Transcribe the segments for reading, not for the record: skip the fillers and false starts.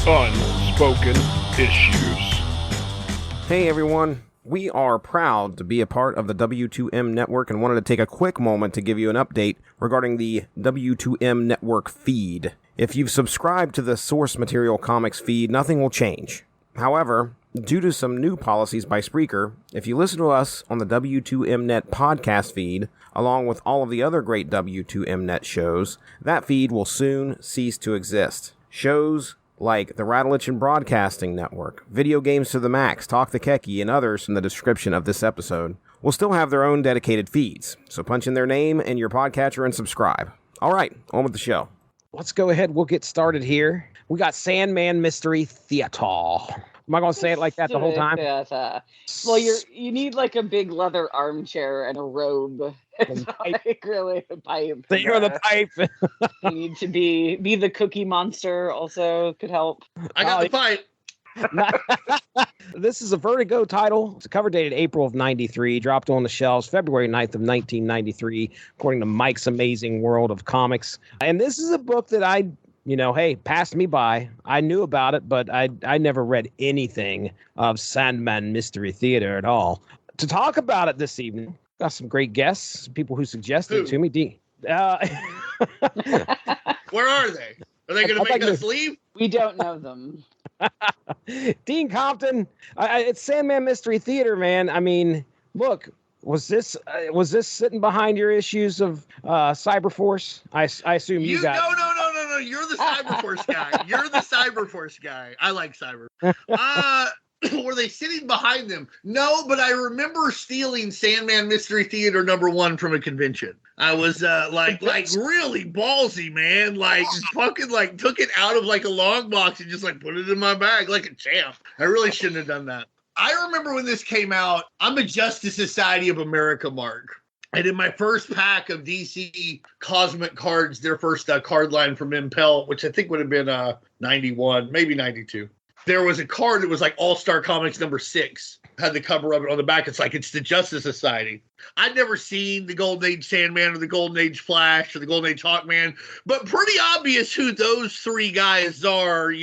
Unspoken Issues. Hey everyone, we are proud to be a part of the W2M network and wanted to take a quick moment to give you an update regarding the W2M network feed. If you've subscribed to the source material comics feed, nothing will change. However, due to some new policies by Spreaker, if you listen to us on the W2M Net podcast feed, along with all of the other great W2M Net shows, that feed will soon cease to exist. Shows like the Rattleitch Broadcasting Network, Video Games to the Max, Talk the Keki, and others in the description of this episode will still have their own dedicated feeds, so punch in their name in your podcatcher and subscribe. All right, on with the show. Let's go ahead. We'll get started here. We got Sandman Mystery Theatre. Am I going to say it like that the whole time? Well, you need like a big leather armchair and a robe. It's like really a pipe. So you're the pipe. You need to be the Cookie Monster. Also could help. I got the pipe. This is a Vertigo title. It's a cover dated April of 93, dropped on the shelves February 9th of 1993, according to Mike's Amazing World of Comics. And this is a book that passed me by. I knew about it, but I never read anything of Sandman Mystery Theatre at all. To talk about it this evening, got some great guests, people who suggested it to me. Where are they? Are they going to make us leave? We don't know them. Dean Compton, it's Sandman Mystery Theatre, man. I mean, look, was this sitting behind your issues of Cyberforce? I assume you got. No. You're the Cyberforce guy. You're the Cyberforce guy. I like Cyber. Were they sitting behind them? No, but I remember stealing Sandman Mystery Theater #1 from a convention. I was like really ballsy, man. Like fucking took it out of like a long box and just put it in my bag like a champ. I really shouldn't have done that. I remember when this came out, I'm a Justice Society of America mark. And in my first pack of DC Cosmic cards, their first card line from Impel, which I think would have been 91, maybe 92. There was a card that was like All-Star Comics #6. Had the cover of it on the back. It's the Justice Society. I'd never seen the Golden Age Sandman or the Golden Age Flash or the Golden Age Hawkman, but pretty obvious who those three guys are, I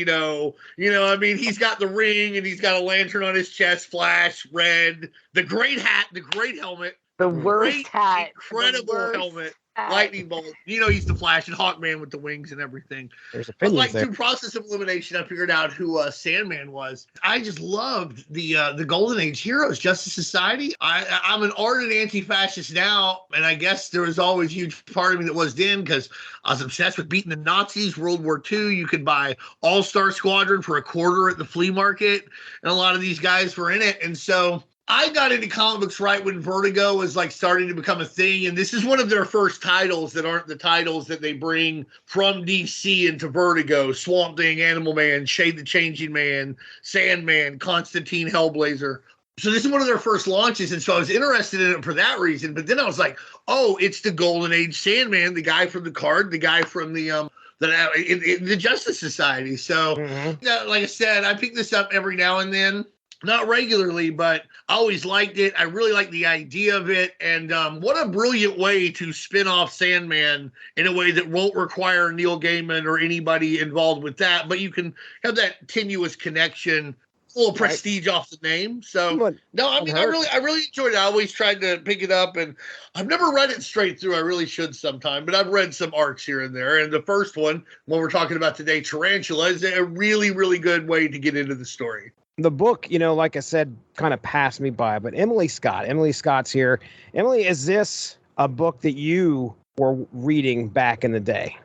mean, he's got the ring and he's got a lantern on his chest, Flash, red, the great hat, the great helmet. The worst hat. Incredible helmet. Lightning bolt. He's the Flash and Hawkman with the wings and everything. There's opinions there. Through process of elimination, I figured out who Sandman was. I just loved the Golden Age heroes, Justice Society. I'm an ardent anti-fascist now, and I guess there was always a huge part of me that was then because I was obsessed with beating the Nazis. World War II, you could buy All-Star Squadron for $1 at the flea market, and a lot of these guys were in it, and so I got into comic books right when Vertigo was starting to become a thing, and this is one of their first titles that aren't the titles that they bring from DC into Vertigo. Swamp Thing, Animal Man, Shade the Changing Man, Sandman, Constantine, Hellblazer. So this is one of their first launches, and so I was interested in it for that reason. But then I was like, oh, it's the Golden Age Sandman, the guy from the card, the guy from the the Justice Society. So, like I said, I pick this up every now and then. Not regularly, but I always liked it. I really like the idea of it. And what a brilliant way to spin off Sandman in a way that won't require Neil Gaiman or anybody involved with that. But you can have that tenuous connection, a little prestige off the name. So, no, I mean, I really enjoyed it. I always tried to pick it up. And I've never read it straight through. I really should sometime. But I've read some arcs here and there. And the first one, when we're talking about today, Tarantula, is a really, really good way to get into the story. The book, like I said, kind of passed me by, but Emily Scott's here. Emily, is this a book that you were reading back in the day?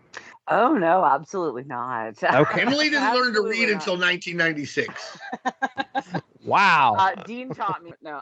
Oh, no, absolutely not. Okay. Emily didn't learn to read until 1996. Wow. Dean taught me. No,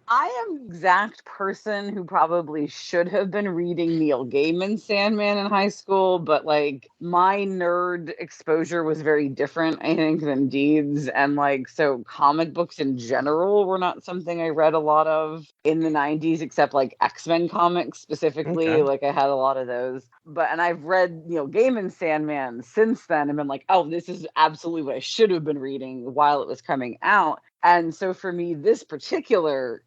I am the exact person who probably should have been reading Neil Gaiman's Sandman in high school, but my nerd exposure was very different, I think, than Dean's. And so comic books in general were not something I read a lot of in the 90s, except X-Men comics specifically. Okay. I had a lot of those. And I've read Neil Gaiman's Sandman since then and been like, oh, this is absolutely what I should have been reading while it was coming out. And so for me, this particular,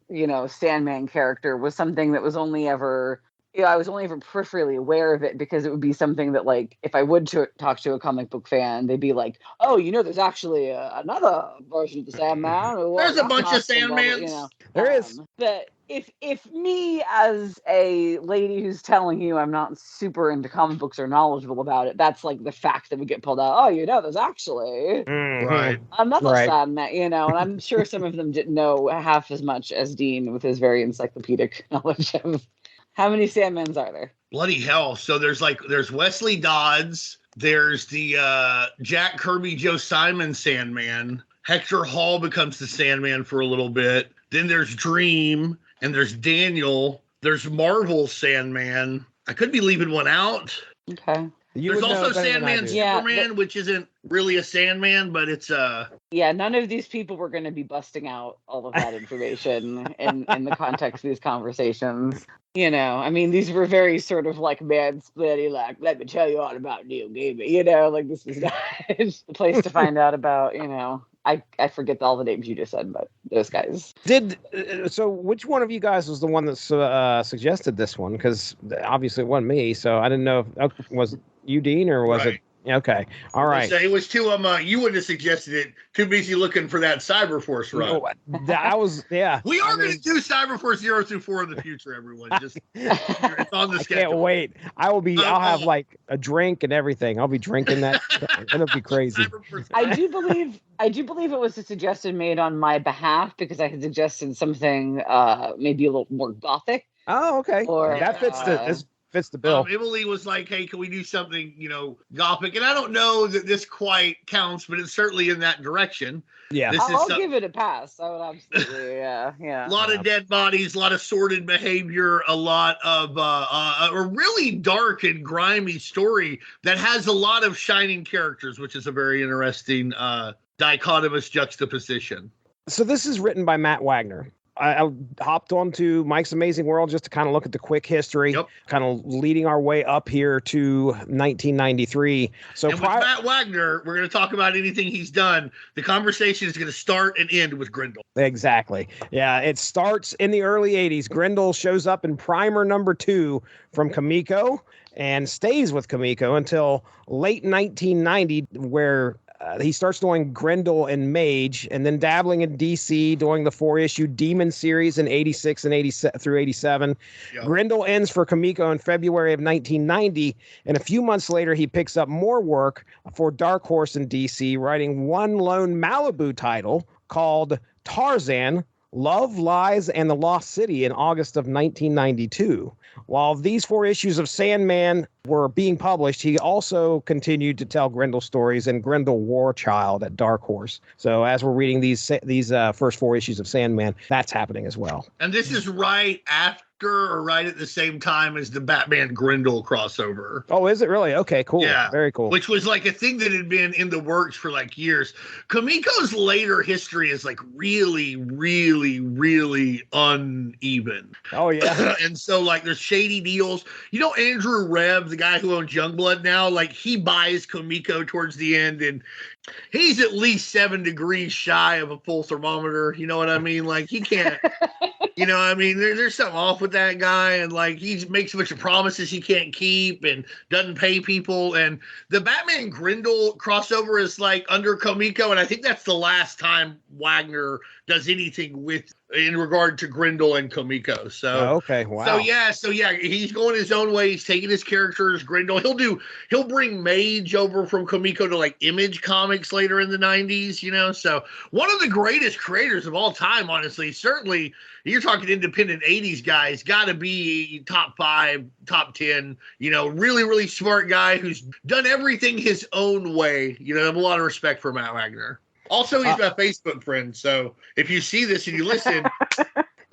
Sandman character was something that was only ever I was only ever peripherally aware of it because it would be something that, like, if I would talk to a comic book fan, they'd be like, "Oh, there's actually another version of the Sandman. Or, There's a that's bunch of awesome, blah, blah," Sandmans. There is. But if me as a lady who's telling you I'm not super into comic books or knowledgeable about it, that's like the fact that would get pulled out. Oh, there's actually Right. another Sandman, and I'm sure some of them didn't know half as much as Dean with his very encyclopedic knowledge of. How many Sandmans are there? Bloody hell. So there's Wesley Dodds. There's the Jack Kirby, Joe Simon Sandman. Hector Hall becomes the Sandman for a little bit. Then there's Dream, and there's Daniel. There's Marvel Sandman. I could be leaving one out. Okay. There's also Sandman Superman, which isn't really a Sandman, but it's Yeah, none of these people were going to be busting out all of that information in the context of these conversations. These were very sort of like man-splitting, like, let me tell you all about Neil Gaiman, like this was not the place to find out about, I forget all the names you just said, but those guys. So which one of you guys was the one that suggested this one? Because obviously it wasn't me, so I didn't know if was you, Dean, or was it? Okay. All right. It was too, you wouldn't have suggested it. Too busy looking for that Cyberforce run. Yeah. We are going to do Cyberforce 0 through 4 in the future, everyone. Just it's on the schedule. I can't wait. I'll have like a drink and everything. I'll be drinking that. It'll be crazy. I do believe it was a suggestion made on my behalf because I had suggested something maybe a little more gothic. Oh, okay. That fits the bill. Emily was like, hey, can we do something, gothic? And I don't know that this quite counts, but it's certainly in that direction. Yeah. I'll give it a pass. I would absolutely, yeah. A lot of dead bodies, a lot of sordid behavior, a lot of a really dark and grimy story that has a lot of shining characters, which is a very interesting dichotomous juxtaposition. So this is written by Matt Wagner. I hopped onto Mike's Amazing World just to kind of look at the quick history, kind of leading our way up here to 1993. So with Matt Wagner, we're going to talk about anything he's done. The conversation is going to start and end with Grindel. Exactly. Yeah, it starts in the early 80s. Grindel shows up in Primer number 2 from Comico and stays with Comico until late 1990, where he starts doing Grindel and Mage, and then dabbling in DC, doing the 4-issue Demon series in 86 and through 87. Yep. Grindel ends for Comico in February of 1990, and a few months later, he picks up more work for Dark Horse in DC, writing one lone Malibu title called Tarzan, Love, Lies, and the Lost City in August of 1992. While these 4 issues of Sandman were being published, he also continued to tell Grindel stories in Grindel War Child at Dark Horse. So as we're reading these first 4 issues of Sandman, that's happening as well. And this is right after or right at the same time as the Batman Grindel crossover. Oh, is it really? Okay, cool. Yeah. Very cool. Which was like a thing that had been in the works for like years. Comico's later history is like really, really, really uneven. Oh, yeah. And so like there's shady deals. Andrew Reb, the guy who owns Youngblood now, like he buys Comico towards the end, and he's at least 7 degrees shy of a full thermometer. You know what I mean? Like he can't, there's something off with that guy. And like, he makes a bunch of promises he can't keep and doesn't pay people. And the Batman Grindel crossover is like under Comico. And I think that's the last time Wagner does anything in regard to Grindel and Comico. So, okay. Wow. So yeah, he's going his own way. He's taking his characters, Grindel. He'll bring Mage over from Comico to like Image Comics later in the 90s, so one of the greatest creators of all time, honestly. Certainly, you're talking independent 80s guys, got to be top 5, top 10, really, really smart guy who's done everything his own way. I have a lot of respect for Matt Wagner. Also, he's my Facebook friend, so if you see this and you listen,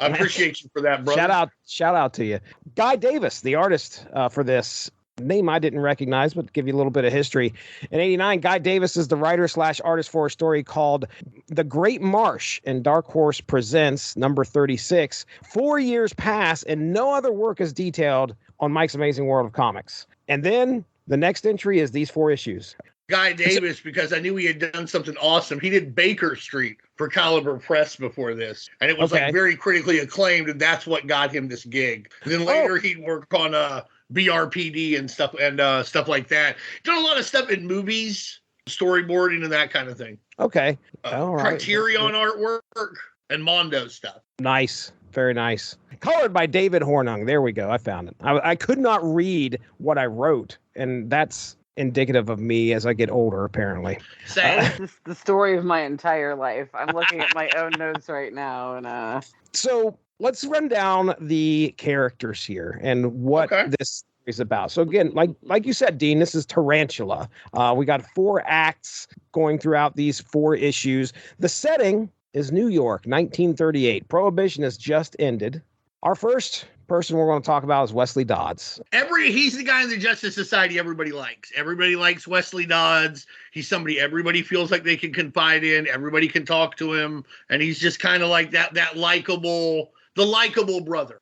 I appreciate you for that, brother. Shout out to you. Guy Davis, the artist for this. Name I didn't recognize, but give you a little bit of history. In 89, Guy Davis is the writer/artist for a story called The Great Marsh, and Dark Horse Presents number 36. 4 years pass, and no other work is detailed on Mike's Amazing World of Comics. And then the next entry is these 4 issues. Guy Davis because I knew he had done something awesome. He did Baker Street for Caliber Press before this, and it was like very critically acclaimed, and that's what got him this gig. And then later he'd work on BRPD and stuff like that. Done a lot of stuff in movies, storyboarding, and that kind of thing. Okay, all right. Criterion artwork and Mondo stuff. Nice, very nice. Colored by David Hornung. There we go. I found it. I could not read what I wrote, and that's indicative of me as I get older, apparently. This is the story of my entire life. I'm looking at my own notes right now, and so let's run down the characters here and what this is about. So again, like you said, Dean, this is Tarantula. We got 4 acts going throughout these 4 issues. The setting is New York, 1938. Prohibition has just ended. Our first person we're going to talk about is Wesley Dodds. He's the guy in the Justice Society everybody likes. Everybody likes Wesley Dodds. He's somebody everybody feels like they can confide in. Everybody can talk to him, and he's just kind of like that likable brother.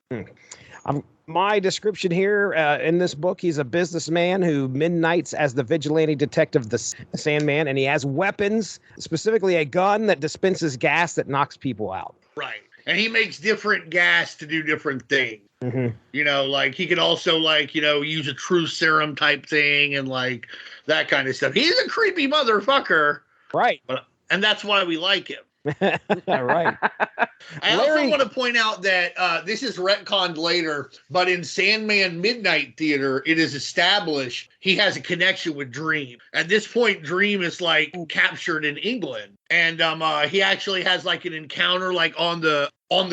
My description here in this book, he's a businessman who midnights as the vigilante detective, the Sandman, and he has weapons, specifically a gun that dispenses gas that knocks people out. Right. And he makes different gas to do different things. Mm-hmm. You know, like he could also use a truth serum type thing and like that kind of stuff. He's a creepy motherfucker. Right. And that's why we like him. Right. I also want to point out that this is retconned later, but in Sandman Midnight Theater, it is established he has a connection with Dream. At this point, Dream is like captured in England, and he actually has like an encounter like on the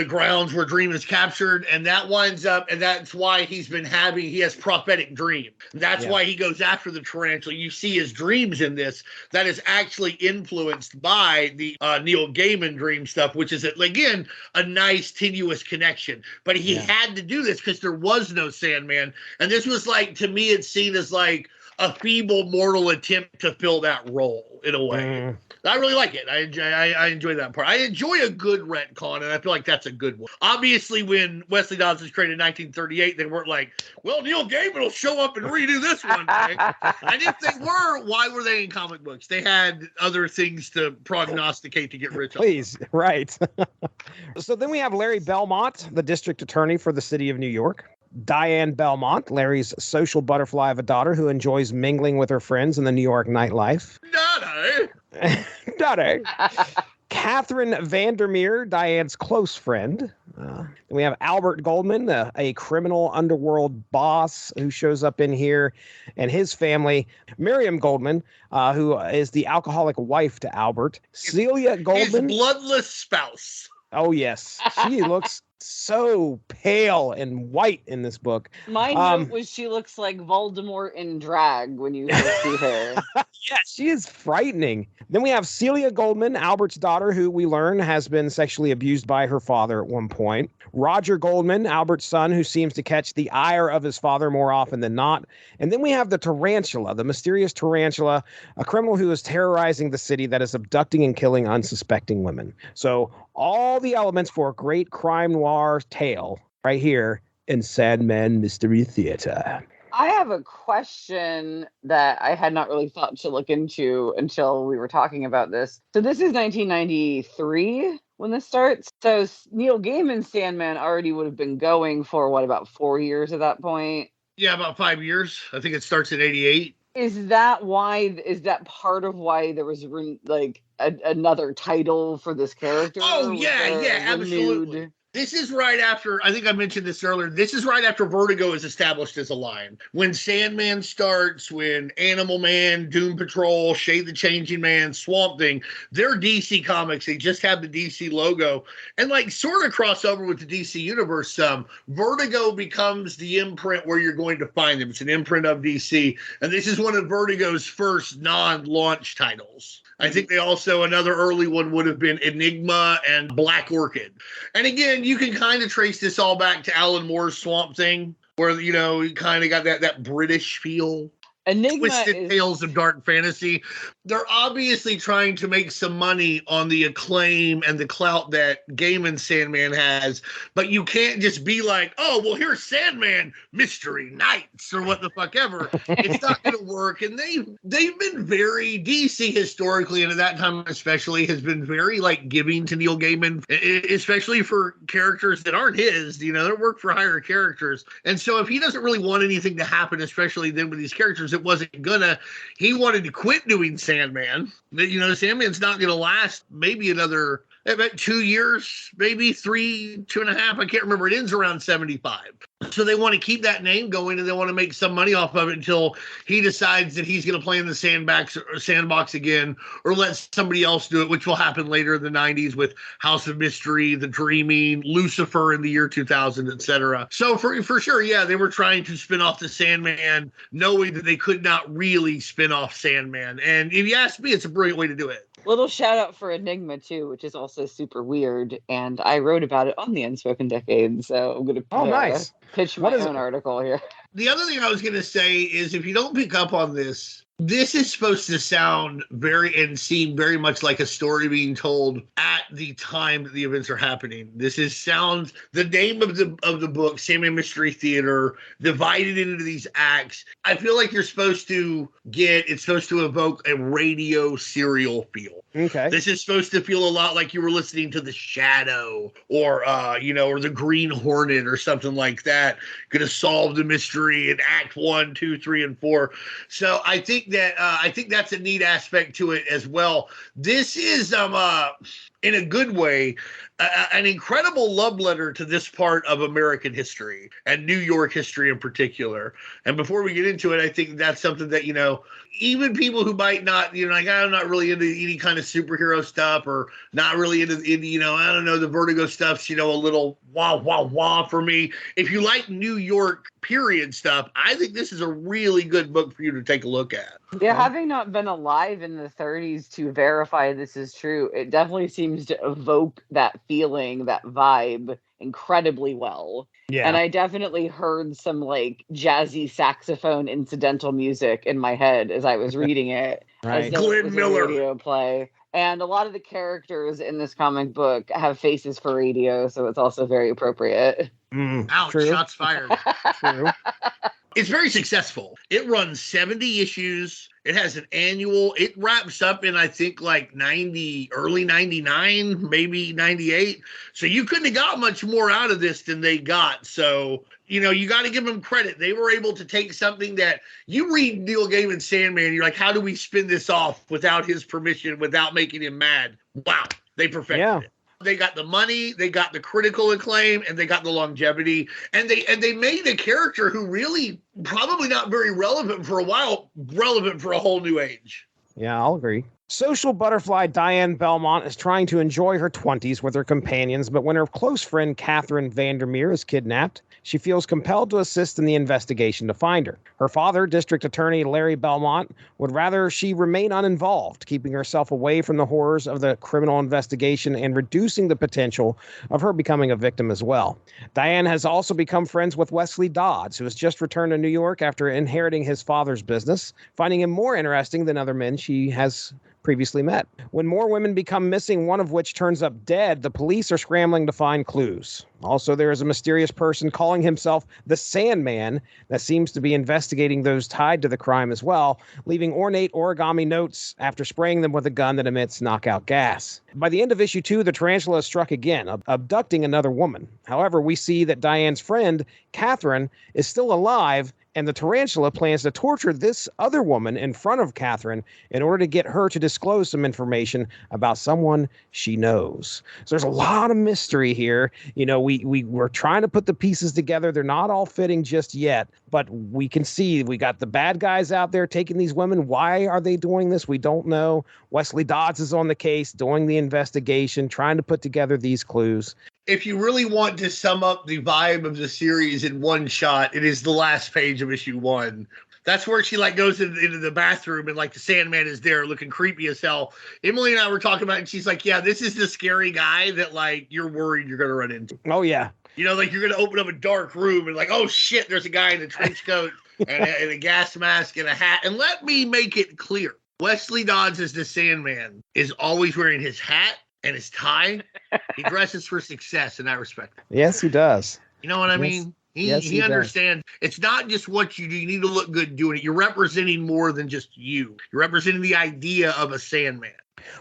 grounds where Dream is captured, and that winds up, and that's why he has prophetic dream. That's why he goes after the tarantula. You see his dreams in this that is actually influenced by the Neil Gaiman dream stuff, which is again a nice tenuous connection. But he had to do this because there was no Sandman, and this was like, to me, it's seen as like a feeble mortal attempt to fill that role in a way. I really like it. I enjoy that part. I enjoy a good retcon, and I feel like that's a good one. Obviously, when Wesley Dodds was created in 1938, they weren't like, well, Neil Gaiman will show up and redo this one day. And if they were, why were they in comic books? They had other things to prognosticate to get rich on. Please, right. So then we have Larry Belmont, the district attorney for the city of New York. Diane Belmont, Larry's social butterfly of a daughter who enjoys mingling with her friends in the New York nightlife. Daddy. Catherine Vandermeer, Diane's close friend. Then we have Albert Goldman, a criminal underworld boss who shows up in here, and his family. Miriam Goldman, who is the alcoholic wife to Albert. Celia Goldman. His bloodless spouse. Oh, yes. She looks so pale and white in this book. My note was she looks like Voldemort in drag when you see her. Yeah, she is frightening. Then we have Celia Goldman, Albert's daughter, who we learn has been sexually abused by her father at one point. Roger Goldman, Albert's son, who seems to catch the ire of his father more often than not. And then we have the Tarantula, the mysterious Tarantula, a criminal who is terrorizing the city that is abducting and killing unsuspecting women. So all the elements for a great crime noir tale right here in Sandman Mystery Theatre. I have a question that I had not really thought to look into until we were talking about this. So this is 1993 when this starts. So Neil Gaiman's Sandman already would have been going for, about 4 years at that point? Yeah, about 5 years. I think it starts in 88. Is that part of why there was another title for this character? Oh, yeah, absolutely. This is right after, I think I mentioned this earlier, this is right after Vertigo is established as a line. When Sandman starts, when Animal Man, Doom Patrol, Shade the Changing Man, Swamp Thing, they're DC comics. They just have the DC logo. And sort of cross over with the DC universe. Vertigo becomes the imprint where you're going to find them. It's an imprint of DC. And this is one of Vertigo's first non-launch titles. I think another early one would have been Enigma and Black Orchid. And again, you can kind of trace this all back to Alan Moore's Swamp Thing, where, you kind of got that British feel. Enigma twisted is tales of dark fantasy. They're obviously trying to make some money on the acclaim and the clout that Gaiman's Sandman has, but you can't just be like, oh, well, here's Sandman Mystery Nights or what the fuck ever. It's not going to work. And they've been very, DC historically, and at that time especially, has been very like giving to Neil Gaiman, especially for characters that aren't his. They work for higher characters. And so if he doesn't really want anything to happen, especially then with these characters, it wasn't gonna. He wanted to quit doing Sandman. Sandman's not gonna last maybe another about 2 years, maybe 3, 2.5. I can't remember. It ends around 75. So they want to keep that name going, and they want to make some money off of it until he decides that he's going to play in the sandbox again, or let somebody else do it, which will happen later in the 90s with House of Mystery, The Dreaming, Lucifer in the year 2000, etc. So for sure, yeah, they were trying to spin off the Sandman, knowing that they could not really spin off Sandman. And if you ask me, it's a brilliant way to do it. Little shout out for Enigma too, which is also super weird, and I wrote about it on the Unspoken Decade, so I'm gonna pitch my own article here. The other thing I was gonna say is, if you don't pick up on this is supposed to sound and seem very much like a story being told at the time that the events are happening. Sounds the name of the book, Sandman Mystery Theater, divided into these acts. I feel like it's supposed to evoke a radio serial feel. Okay. This is supposed to feel a lot like you were listening to The Shadow or The Green Hornet or something like that. Gonna solve the mystery in Act 1, 2, 3, and 4. So I think that's a neat aspect to it as well. This is in a good way, an incredible love letter to this part of American history and New York history in particular. And before we get into it, I think that's something that, even people who might not, like, I'm not really into any kind of superhero stuff, or not really into I don't know, the Vertigo stuff's, a little wah for me. If you like New York period stuff, I think this is a really good book for you to take a look at. Yeah, having not been alive in the 30s to verify this is true, it definitely seems to evoke that feeling, that vibe incredibly well. Yeah. And I definitely heard some like jazzy saxophone incidental music in my head as I was reading it. Right. As though it was Glenn Miller. a radio play. And a lot of the characters in this comic book have faces for radio, so it's also very appropriate. Ouch, true. Shots fired. True. It's very successful. It runs 70 issues. It has an annual. It wraps up in, I think, like early 99, maybe 98. So you couldn't have got much more out of this than they got. So, you got to give them credit. They were able to take something that you read Neil Gaiman's Sandman, you're like, how do we spin this off without his permission, without making him mad? Wow, they perfected it. They got the money, they got the critical acclaim, and they got the longevity. And they made a character who really probably not very relevant for a while, relevant for a whole new age. Yeah, I'll agree. Social butterfly Diane Belmont is trying to enjoy her 20s with her companions, but when her close friend Catherine Vandermeer is kidnapped, she feels compelled to assist in the investigation to find her. Her father, District Attorney Larry Belmont, would rather she remain uninvolved, keeping herself away from the horrors of the criminal investigation and reducing the potential of her becoming a victim as well. Diane has also become friends with Wesley Dodds, who has just returned to New York after inheriting his father's business, finding him more interesting than other men she has previously met. When more women become missing, one of which turns up dead, the police are scrambling to find clues. Also, there is a mysterious person calling himself the Sandman that seems to be investigating those tied to the crime as well, leaving ornate origami notes after spraying them with a gun that emits knockout gas. By the end of issue 2, the Tarantula is struck again, abducting another woman. However, we see that Diane's friend, Catherine, is still alive, and the Tarantula plans to torture this other woman in front of Catherine in order to get her to disclose some information about someone she knows. So there's a lot of mystery here. We're trying to put the pieces together. They're not all fitting just yet, but we can see we got the bad guys out there taking these women. Why are they doing this? We don't know. Wesley Dodds is on the case, doing the investigation, trying to put together these clues. If you really want to sum up the vibe of the series in one shot, it is the last page of issue 1. That's where she goes into the bathroom and the Sandman is there looking creepy as hell. Emily and I were talking about it, and she's like, yeah, this is the scary guy that you're worried you're going to run into. Oh, yeah. You're going to open up a dark room and oh shit, there's a guy in a trench coat and a gas mask and a hat. And let me make it clear. Wesley Dodds as the Sandman is always wearing his hat and his tie. He dresses for success in that respect. Yes, he does. You know what I mean? He understands. It's not just what you do. You need to look good doing it. You're representing more than just you. You're representing the idea of a Sandman.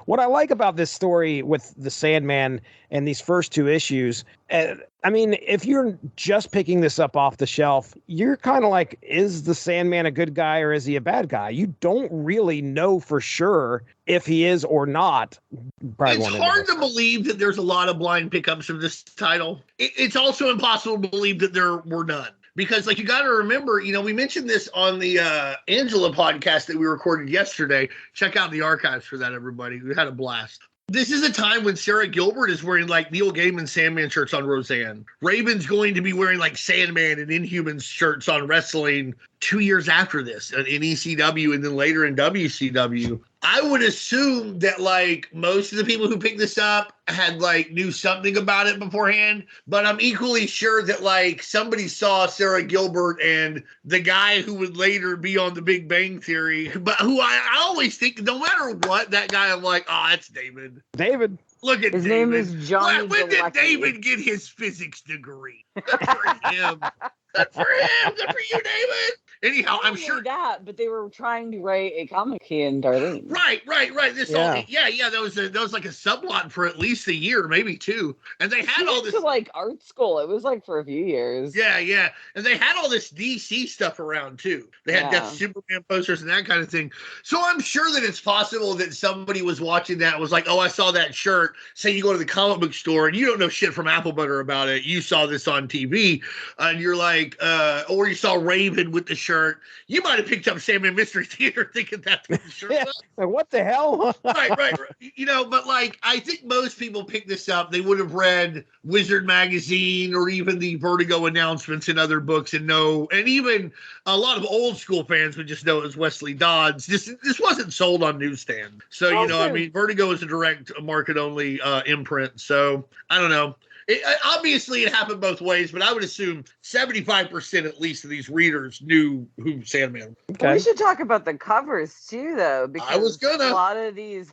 What I like about this story with the Sandman and these first two issues, I mean, if you're just picking this up off the shelf, you're kind of like, is the Sandman a good guy or is he a bad guy? You don't really know for sure if he is or not. It's hard to believe that there's a lot of blind pickups of this title. It's also impossible to believe that there were none. Because, like, you got to remember, you know, we mentioned this on the Angela podcast that we recorded yesterday. Check out the archives for that, everybody. We had a blast. This is a time when Sarah Gilbert is wearing, like, Neil Gaiman Sandman shirts on Roseanne. Raven's going to be wearing, like, Sandman and Inhumans shirts on wrestling 2 years after this in ECW and then later in WCW. I would assume that, like, most of the people who picked this up had, like, knew something about it beforehand. But I'm equally sure that, like, somebody saw Sarah Gilbert and the guy who would later be on The Big Bang Theory, but who I always think, no matter what, that guy, I'm like, oh, that's David. David. Look at His David. name is Johnny When did Galecki. David get his physics degree? Good for him. Good for him. Good for you, David. Anyhow, I'm sure that, but they were trying to write a comic he and Darlene. Right. This that was like a subplot for at least a year, maybe two. And they had all this to like art school. It was like for a few years. Yeah. And they had all this DC stuff around too. They had Death Superman posters and that kind of thing. So I'm sure that it's possible that somebody was watching that and was like, oh, I saw that shirt. Say you go to the comic book store and you don't know shit from apple butter about it. You saw this on TV and you're like, or you saw Raven with the shirt. You might have picked up Sandman Mystery Theater thinking that's what the shirt was. Like, what the hell? right. You know, but like, I think most people pick this up. They would have read Wizard Magazine or even the Vertigo announcements in other books and know, and even a lot of old school fans would just know it was Wesley Dodds. This wasn't sold on newsstand. So, you know, I mean, Vertigo is a direct market only imprint. So I don't know. Obviously, it happened both ways, but I would assume 75% at least of these readers knew who Sandman was. Okay. Well, we should talk about the covers too, though, because I was gonna. A lot of these.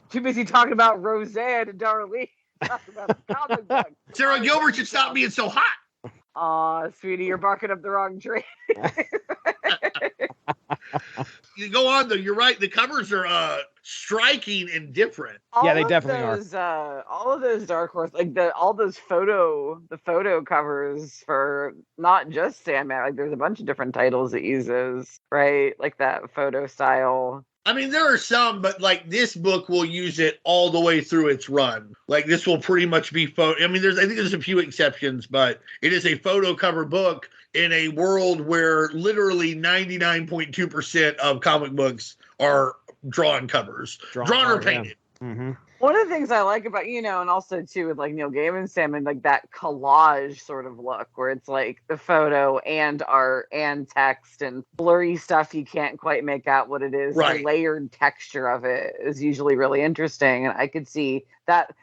Too busy talking about Roseanne and Darlene. Talking about the comic book. Sarah Gilbert should stop being so hot. Aw, sweetie, you're barking up the wrong tree. You go on though. You're right. The covers are striking and different. Yeah, they definitely are. All of those Dark Horse, like all those photo covers for not just Sandman. Like there's a bunch of different titles it uses, right? Like that photo style. I mean, there are some, but like this book will use it all the way through its run. Like this will pretty much be photo. I mean, I think there's a few exceptions, but it is a photo cover book in a world where literally 99.2% of comic books are drawn covers, drawn or painted. Yeah. Mm-hmm. One of the things I like about, and also too with like Neil Gaiman Sandman, like that collage sort of look where it's like the photo and art and text and blurry stuff you can't quite make out what it is. Right. The layered texture of it is usually really interesting. And I could see that.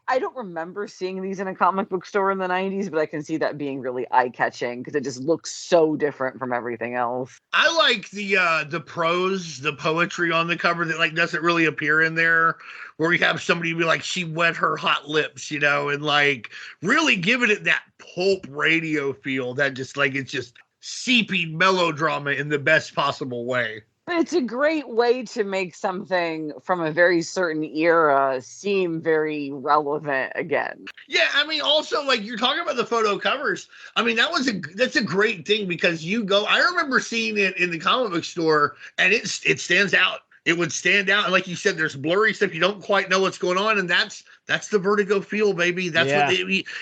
I don't remember seeing these in a comic book store in the 90s, but I can see that being really eye-catching because it just looks so different from everything else. I like the prose, the poetry on the cover that like doesn't really appear in there, where you have somebody be like, she wet her hot lips, and like really giving it that pulp radio feel that just like it's just seeping melodrama in the best possible way. But it's a great way to make something from a very certain era seem very relevant again. Yeah, I mean, also, like, you're talking about the photo covers. I mean, that's a great thing because I remember seeing it in the comic book store, and it stands out. It would stand out. And like you said, there's blurry stuff. You don't quite know what's going on. And that's the Vertigo feel, baby. That's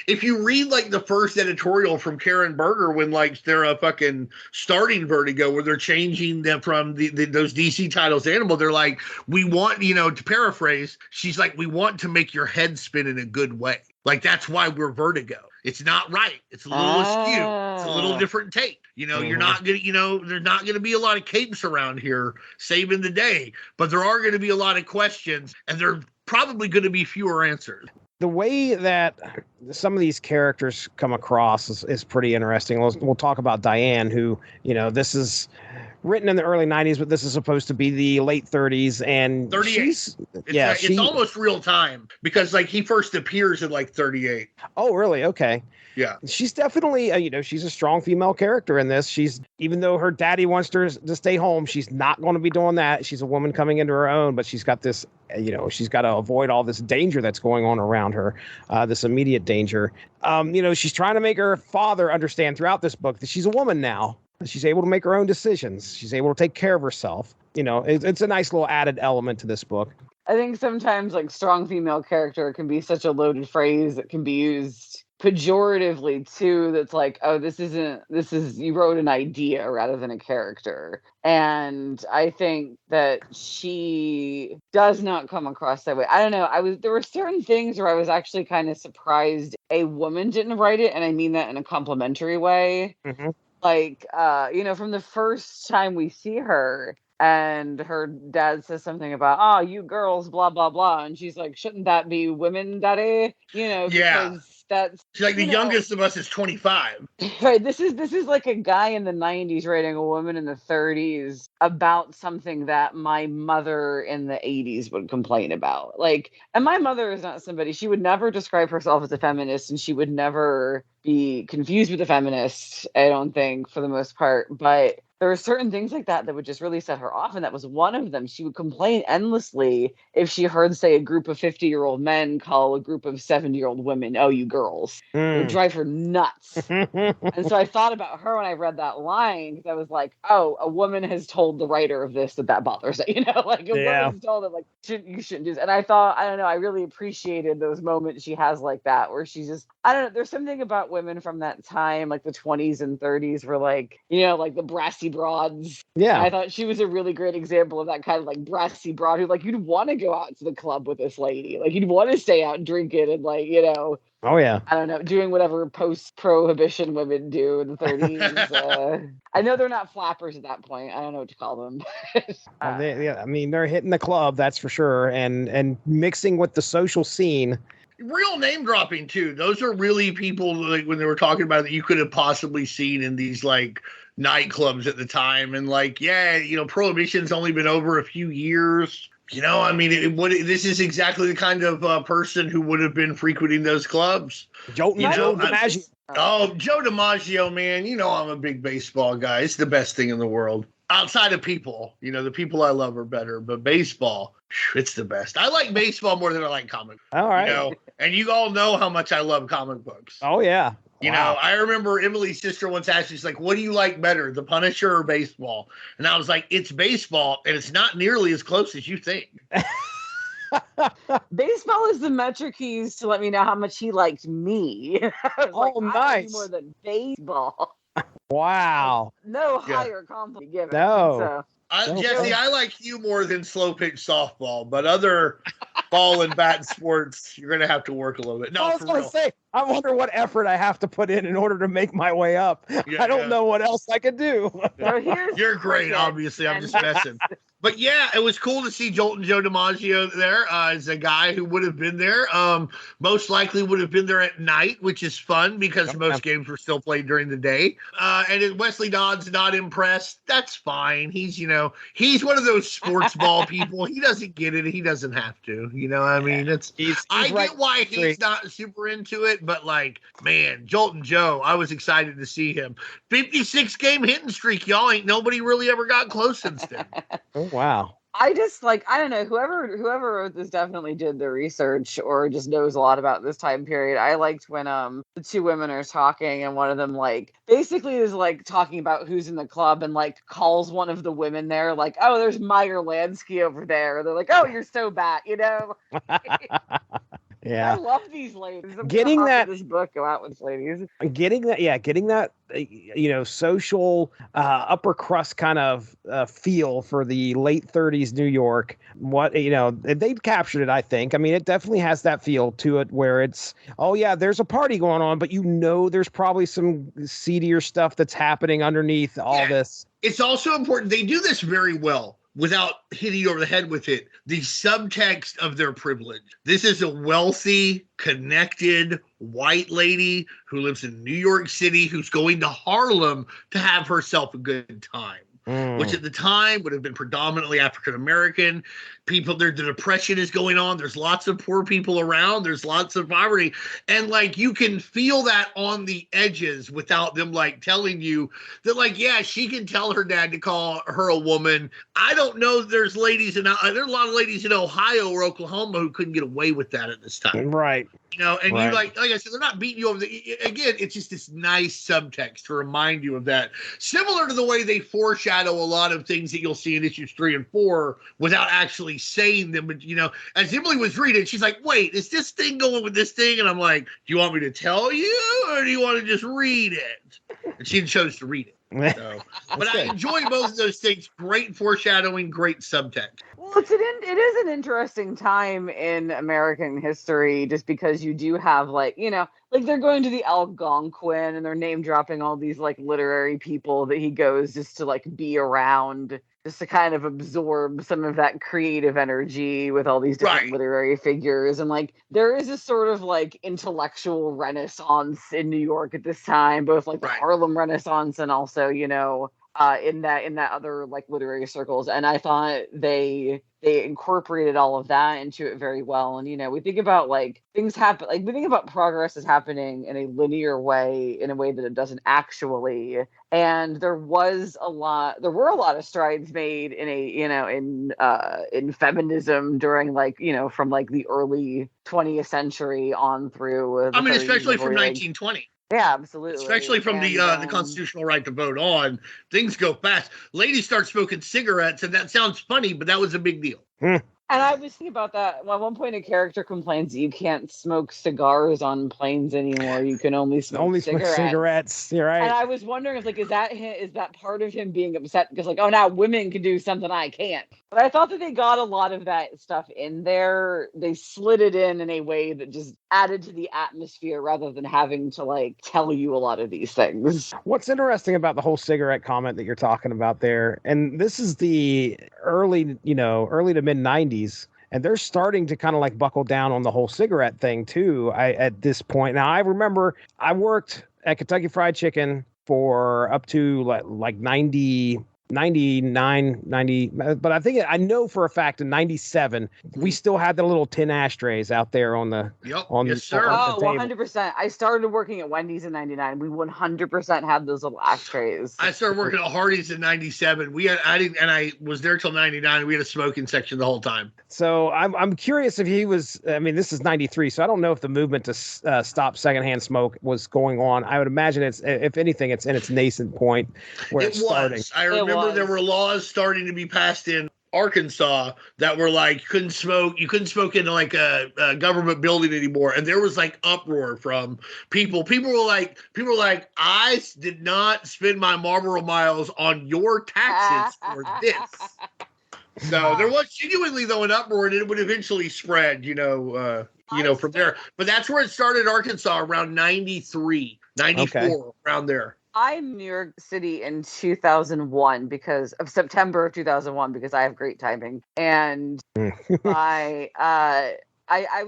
if you read like the first editorial from Karen Berger, when like they're fucking starting Vertigo, where they're changing them from those DC titles to Animal, they're like, we want, to paraphrase, she's like, we want to make your head spin in a good way. Like, that's why we're Vertigo. It's not right. It's a little askew. It's a little different take. You're not going to, there's not going to be a lot of capes around here saving the day, but there are going to be a lot of questions, and there are probably going to be fewer answers. the way that some of these characters come across is pretty interesting. We'll talk about Diane, who, this is written in the early 90s, but this is supposed to be the late 30s. And 38. It's almost real time because like he first appears in like 38. Oh, really? Okay. Yeah. She's definitely, she's a strong female character in this. Even though her daddy wants her to stay home, she's not going to be doing that. She's a woman coming into her own, but she's got this, she's got to avoid all this danger that's going on around her, this immediate danger. She's trying to make her father understand throughout this book that she's a woman now. She's able to make her own decisions. She's able to take care of herself. It's a nice little added element to this book. I think sometimes like strong female character can be such a loaded phrase that can be used pejoratively too. That's like, oh, this is you wrote an idea rather than a character. And I think that she does not come across that way. I don't know. There were certain things where I was actually kind of surprised a woman didn't write it. And I mean that in a complimentary way. Mm-hmm. Like, from the first time we see her and her dad says something about, oh, you girls, blah, blah, blah. And she's like, shouldn't that be women, daddy? Because that's... She's like, the youngest of us is 25. Right. This is like a guy in the 90s writing a woman in the 30s about something that my mother in the 80s would complain about. Like, and my mother is not somebody, she would never describe herself as a feminist, and she would never be confused with a feminist, I don't think, for the most part. But there were certain things like that would just really set her off, and that was one of them. She would complain endlessly if she heard, say, a group of 50-year-old men call a group of 70-year-old women, oh, you girls. It would drive her nuts. And so I thought about her when I read that line, because I was like, oh, a woman has told the writer of this that bothers it. Like a woman's told him, like, you shouldn't do this. And I thought, I don't know, I really appreciated those moments she has like that, where she's just, I don't know, there's something about women from that time, like the 20s and 30s, where like, like the brassy broads. Yeah. I thought she was a really great example of that kind of like brassy broad who like you'd want to go out to the club with this lady. Like you'd want to stay out and drink it and like, oh yeah. I don't know, doing whatever post-prohibition women do in the 30s. I know they're not flappers at that point. I don't know what to call them. They're hitting the club, that's for sure, and mixing with the social scene. Real name dropping too. Those are really people like when they were talking about that you could have possibly seen in these like nightclubs at the time. And like, prohibition's only been over a few years. This is exactly the kind of person who would have been frequenting those clubs. Joe DiMaggio. Oh, Joe DiMaggio, man. I'm a big baseball guy. It's the best thing in the world. Outside of people, the people I love are better, but baseball, it's the best. I like baseball more than I like comic books. All right. And you all know how much I love comic books. Oh, yeah. I remember Emily's sister once asked me, she's like, what do you like better, The Punisher or baseball? And I was like, it's baseball, and it's not nearly as close as you think. Baseball is the metric he used to let me know how much he liked me. Nice. More than baseball. Wow. No higher compliment given. No. Jesse, I like you more than slow pitch softball, but other ball and bat sports, you're going to have to work a little bit. No, I was going to say, I wonder what effort I have to put in order to make my way up. I don't know what else I could do. You're great, obviously. I'm just messing. But yeah, it was cool to see Joe DiMaggio there as a guy who would have been there. Most likely would have been there at night, which is fun because most games were still played during the day. And Wesley Dodds not impressed. That's fine. He's one of those sports ball people. He doesn't get it. He doesn't have to. I get why he's not super into it, but like, man, Joltin' Joe, I was excited to see him. 56 game hitting streak, y'all. Ain't nobody really ever got close since then. Oh, wow. I just I don't know, whoever wrote this definitely did the research or just knows a lot about this time period. I liked when the two women are talking and one of them like basically is like talking about who's in the club and like calls one of the women there like, oh, there's Meyer Lansky over there. They're like, oh, you're so bad, Yeah, I love these ladies. Getting that this book go out with ladies. Getting that social upper crust kind of feel for the late 30s New York. What they captured it. I think. I mean, it definitely has that feel to it where it's there's a party going on, but there's probably some seedier stuff that's happening underneath all this. It's also important. They do this very well. without hitting you over the head with it, the subtext of their privilege. This is a wealthy, connected white lady who lives in New York City who's going to Harlem to have herself a good time. Which at the time would have been predominantly African American people. The depression is going on. There's lots of poor people around. There's lots of poverty. And like, you can feel that on the edges without them like telling you that, like, yeah, she can tell her dad to call her a woman. I don't know. There's a lot of ladies in Ohio or Oklahoma who couldn't get away with that at this time. Right. You know, and right. you like I said, they're not beating you over again, it's just this nice subtext to remind you of that. Similar to the way they foreshadow a lot of things that you'll see in issues 3 and 4 without actually saying them. But, you know, as Emily was reading, she's like, wait, is this thing going with this thing? And I'm like, do you want me to tell you or do you want to just read it? And she chose to read it. So, but I enjoy both of those things. Great foreshadowing, great subtext. Well, it is an interesting time in American history, just because you do have, like, you know, like they're going to the Algonquin and they're name dropping all these like literary people that he goes just to like be around, just to kind of absorb some of that creative energy with all these different literary figures. And like, there is a sort of like intellectual renaissance in New York at this time, both like the Harlem Renaissance and also, you know, in that other like literary circles. And I thought they incorporated all of that into it very well. And, you know, we think about like things happen, like we think about progress as happening in a linear way, in a way that it doesn't actually. And there were a lot of strides made in feminism during, like, you know, from like the early 20th century on through. Especially from 1920. Yeah, absolutely. Especially from the constitutional right to vote on, things go fast. Ladies start smoking cigarettes, and that sounds funny, but that was a big deal. And I was thinking about that. At one point, a character complains that you can't smoke cigars on planes anymore. You can only smoke cigarettes. You're right. And I was wondering if, like, is that part of him being upset because, like, oh, now women can do something I can't. But I thought that they got a lot of that stuff in there. They slid it in a way that just added to the atmosphere rather than having to, like, tell you a lot of these things. What's interesting about the whole cigarette comment that you're talking about there, and this is the early to mid 90s. And they're starting to kind of like buckle down on the whole cigarette thing too. At this point, now I remember I worked at Kentucky Fried Chicken for up to like 99, 90, but I know for a fact in 97 we still had the little tin ashtrays out there on the yes sir. Oh, 100%. I started working at Wendy's in 99. We 100% had those little ashtrays. I started working at Hardee's in 97. I was there till 99. We had a smoking section the whole time. So I'm curious if he was. I mean, this is 93, so I don't know if the movement to stop secondhand smoke was going on. I would imagine if anything, it's in its nascent point where it's starting. I remember there were laws starting to be passed in Arkansas that were like you couldn't smoke in like a government building anymore, and there was like uproar from people. People were like, I did not spend my Marlboro miles on your taxes for this. So there was genuinely though an uproar, and it would eventually spread, from there. But that's where it started, Arkansas, around 93, 94, around there. I'm in New York City in 2001 because of September of 2001 because I have great timing. And I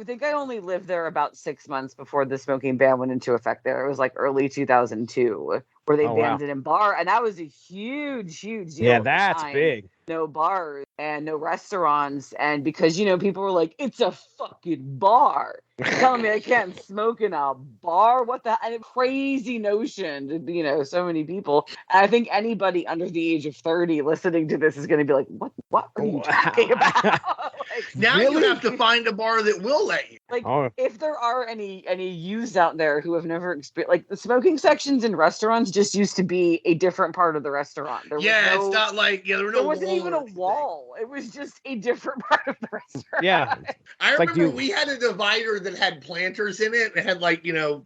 think I only lived there about 6 months before the smoking ban went into effect there. It was like early 2002 where they banned it in bar. And that was a huge deal. Yeah, that's big. No bars and no restaurants. And because, people were like, it's a fucking bar. You're telling me I can't smoke in a bar? What the and a crazy notion to, so many people. And I think anybody under the age of 30 listening to this is going to be like, what are you talking about? Now you have to find a bar that will let you. If there are any youths out there who have never experienced, the smoking sections in restaurants just used to be a different part of the restaurant. It's not like, there wasn't even a wall. It was just a different part of the restaurant. Yeah. I remember we had a divider that had planters in it. It had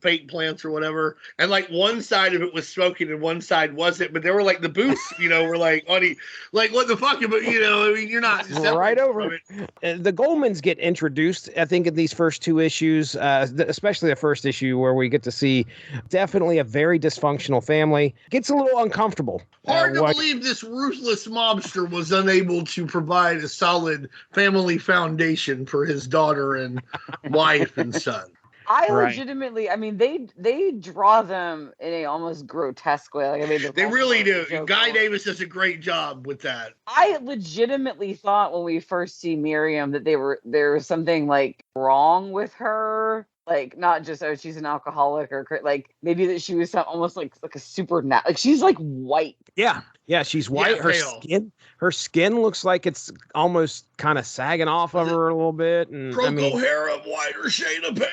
fake plants or whatever. And one side of it was smoking and one side wasn't. But there were the booths, were what the fuck? But you're not right over it. The Goldmans get introduced, I think, in these first first two issues, especially the first issue where we get to see definitely a very dysfunctional family. Gets a little uncomfortable. Hard to believe this ruthless mobster was unable to provide a solid family foundation for his daughter and wife and son. I legitimately, I mean, they draw them in a almost grotesque way. Like, I mean, they really do. Guy Davis does a great job with that. I legitimately thought when we first see Miriam that there was something like wrong with her. Like, not just, oh, she's an alcoholic, or like maybe that she was almost like a super like she's like white. Yeah, she's white. Her skin looks like it's almost kind of sagging off of her a little bit, and hair of whiter shade of pale.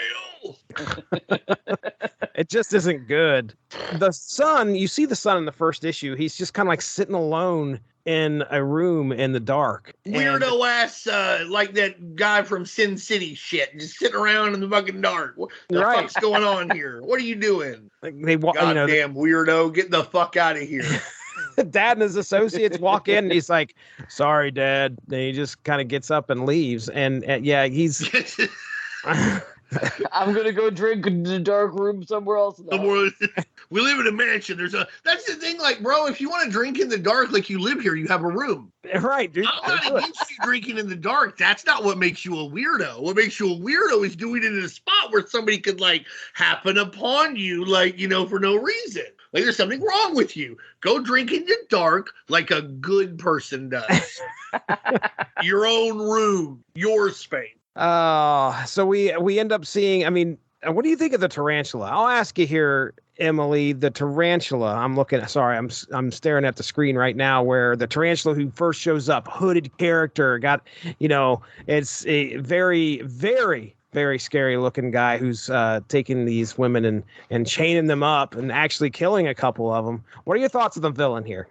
It just isn't good. The son, you see the son in the first issue. He's just kind of like sitting alone in a room in the dark. Weirdo ass, like that guy from Sin City shit, just sitting around in the fucking dark. What the fuck's going on here? What are you doing? Like Goddamn weirdo, get the fuck out of here. Dad and his associates walk in, and he's like, "Sorry, Dad." And he just kind of gets up and leaves. And yeah, he's. I'm gonna go drink in the dark room somewhere else. We live in a mansion. That's the thing, like, bro, if you want to drink in the dark, like, you live here, you have a room. Right, dude. I'm not against you drinking in the dark. That's not what makes you a weirdo. What makes you a weirdo is doing it in a spot where somebody could, like, happen upon you, like, for no reason. Like, there's something wrong with you. Go drink in the dark like a good person does. Your own room, your space. So we end up seeing, I mean, what do you think of the tarantula? I'll ask you here, Emily, the tarantula. I'm staring at the screen right now where the tarantula who first shows up, hooded character, got, it's a very, very, very scary looking guy who's taking these women and chaining them up and actually killing a couple of them. What are your thoughts of the villain here?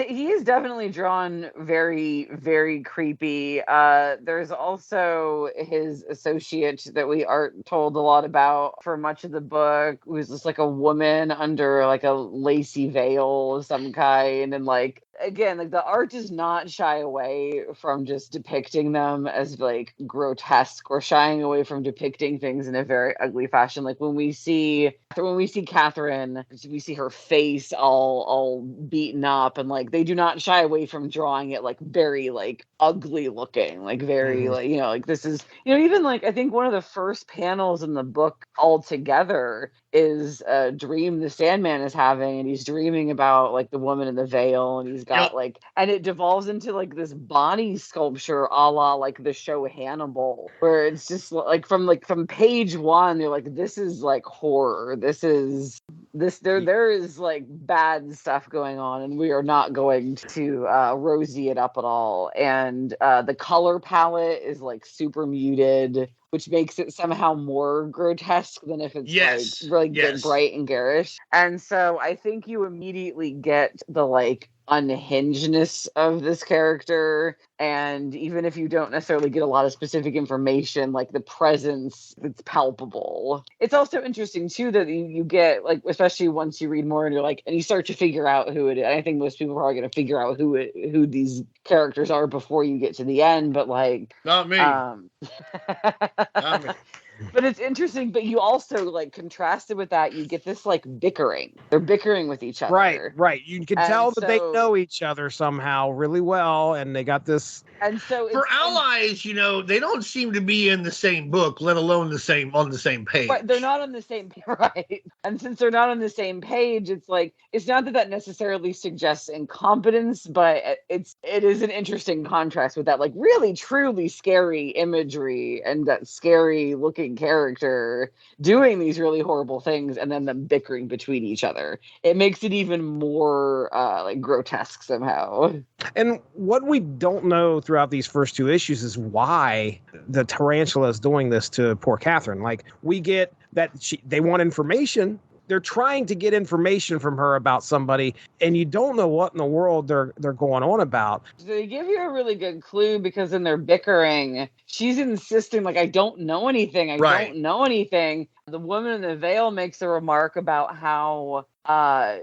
He is definitely drawn very, very creepy. There's also his associate that we aren't told a lot about for much of the book, who's just like a woman under like a lacy veil of some kind. And like, again, like the art does not shy away from just depicting them as like grotesque or shying away from depicting things in a very ugly fashion. Like when we see Catherine, we see her face all beaten up, and like they do not shy away from drawing it like very like ugly looking, like very like, like this is, even like I think one of the first panels in the book altogether is a dream the Sandman is having, and he's dreaming about like the woman in the veil, and he's got like, and it devolves into like this body sculpture a la like the show Hannibal, where it's just like from page one, you're like, this is like horror. There is like bad stuff going on, and we are not going to rosy it up at all. And the color palette is like super muted, which makes it somehow more grotesque than if it's like really bright and garish. And so I think you immediately get the like unhingedness of this character, and even if you don't necessarily get a lot of specific information, like the presence, it's palpable. It's also interesting too that you get like, especially once you read more and you're like, and you start to figure out who it is. I think most people are going to figure out who these characters are before you get to the end, but like not me. Not me. But it's interesting, but you also like contrasted with that, you get this like bickering. They're bickering with each other. Right. You can tell that they know each other somehow really well, and they got this. And so for allies, they don't seem to be in the same book, let alone on the same page. Right, they're not on the same page, right? And since they're not on the same page, it's like, it's not that necessarily suggests incompetence, but it is an interesting contrast with that like really truly scary imagery and that scary looking character doing these really horrible things, and then them bickering between each other. It makes it even more like grotesque somehow. And what we don't know throughout these first two issues is why the tarantula is doing this to poor Catherine. Like, we get that they want information. They're trying to get information from her about somebody, and you don't know what in the world they're going on about. They give you a really good clue, because in their bickering, she's insisting, like, I don't know anything. I don't know anything. The woman in the veil makes a remark about how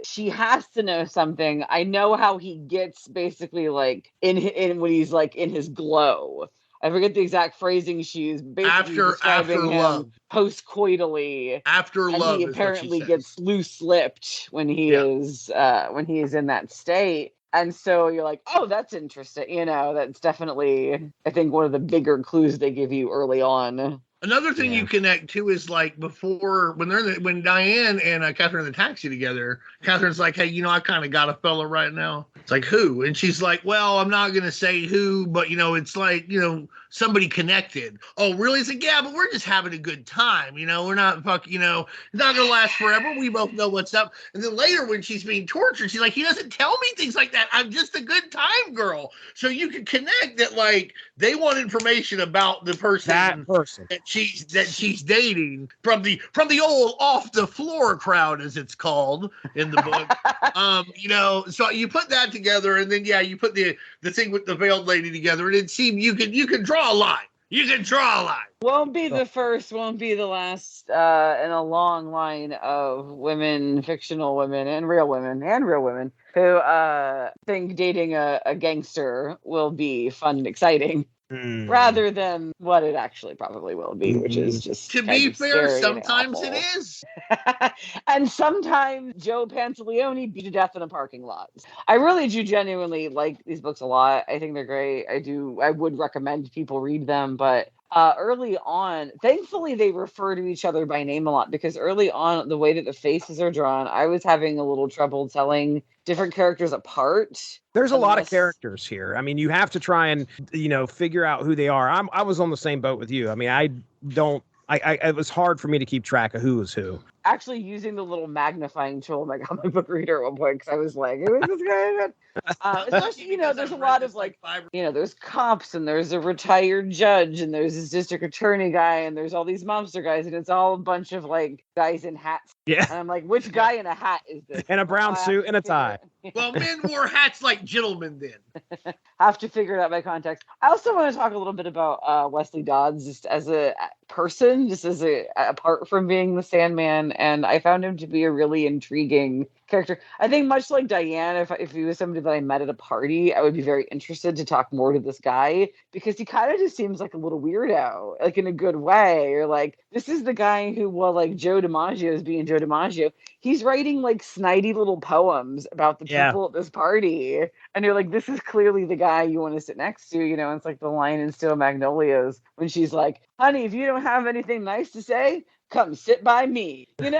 she has to know something. I know how he gets basically like in when he's like in his glow. I forget the exact phrasing she used, basically After describing him love. post-coitally. After And love he is what she apparently says. gets loose-lipped when he is in that state. And so you're like, oh, that's interesting. You know, that's definitely, I think, one of the bigger clues they give you early on. Another thing you connect to is like before when when Diane and Catherine are in the taxi together, Catherine's like, hey, I kind of got a fella right now. It's like, who? And she's like, well, I'm not going to say who, but it's like, somebody connected. Oh, really? It's like, yeah, but we're just having a good time. We're not fucking, it's not going to last forever. We both know what's up. And then later when she's being tortured, she's like, he doesn't tell me things like that. I'm just a good time girl. So you can connect that, like, they want information about the person. That person. That she's dating from the old off the floor crowd, as it's called in the book. So you put that together, and then you put the thing with the veiled lady together, and it seemed you can draw a line. You can draw a line. Won't be the first, won't be the last in a long line of women, fictional women, and real women, who think dating a gangster will be fun and exciting. Rather than what it actually probably will be, which is just to be fair, sometimes it is. And sometimes Joe Pantaleone beat to death in a parking lot. I really do genuinely like these books a lot. I think they're great. I would recommend people read them, but early on, thankfully they refer to each other by name a lot, because early on, the way that the faces are drawn, I was having a little trouble telling different characters apart. There's a lot of characters here. I mean, you have to try and, figure out who they are. I was on the same boat with you. I mean, it was hard for me to keep track of who was who. Actually using the little magnifying tool in my comic book reader at one point, because I was like, who is this guy? Especially, there's a lot of there's cops, and there's a retired judge, and there's this district attorney guy, and there's all these mobster guys, and it's all a bunch of like guys in hats. Yeah. And I'm like, which guy in a hat is this? And a brown suit and a tie. Well, men wore hats like gentlemen then. Have to figure it out by context. I also want to talk a little bit about Wesley Dodds, just as a person, just as apart from being the Sandman, and I found him to be a really intriguing character. I think much like Diane, if he was somebody that I met at a party, I would be very interested to talk more to this guy, because he kind of just seems like a little weirdo, like in a good way. Or like, this is the guy who, well, like Joe DiMaggio is being Joe DiMaggio, he's writing like snidey little poems about the people at this party, and you're like, this is clearly the guy you want to sit next to. It's like the line in Steel Magnolias when she's like, honey, if you don't have anything nice to say, come sit by me. You're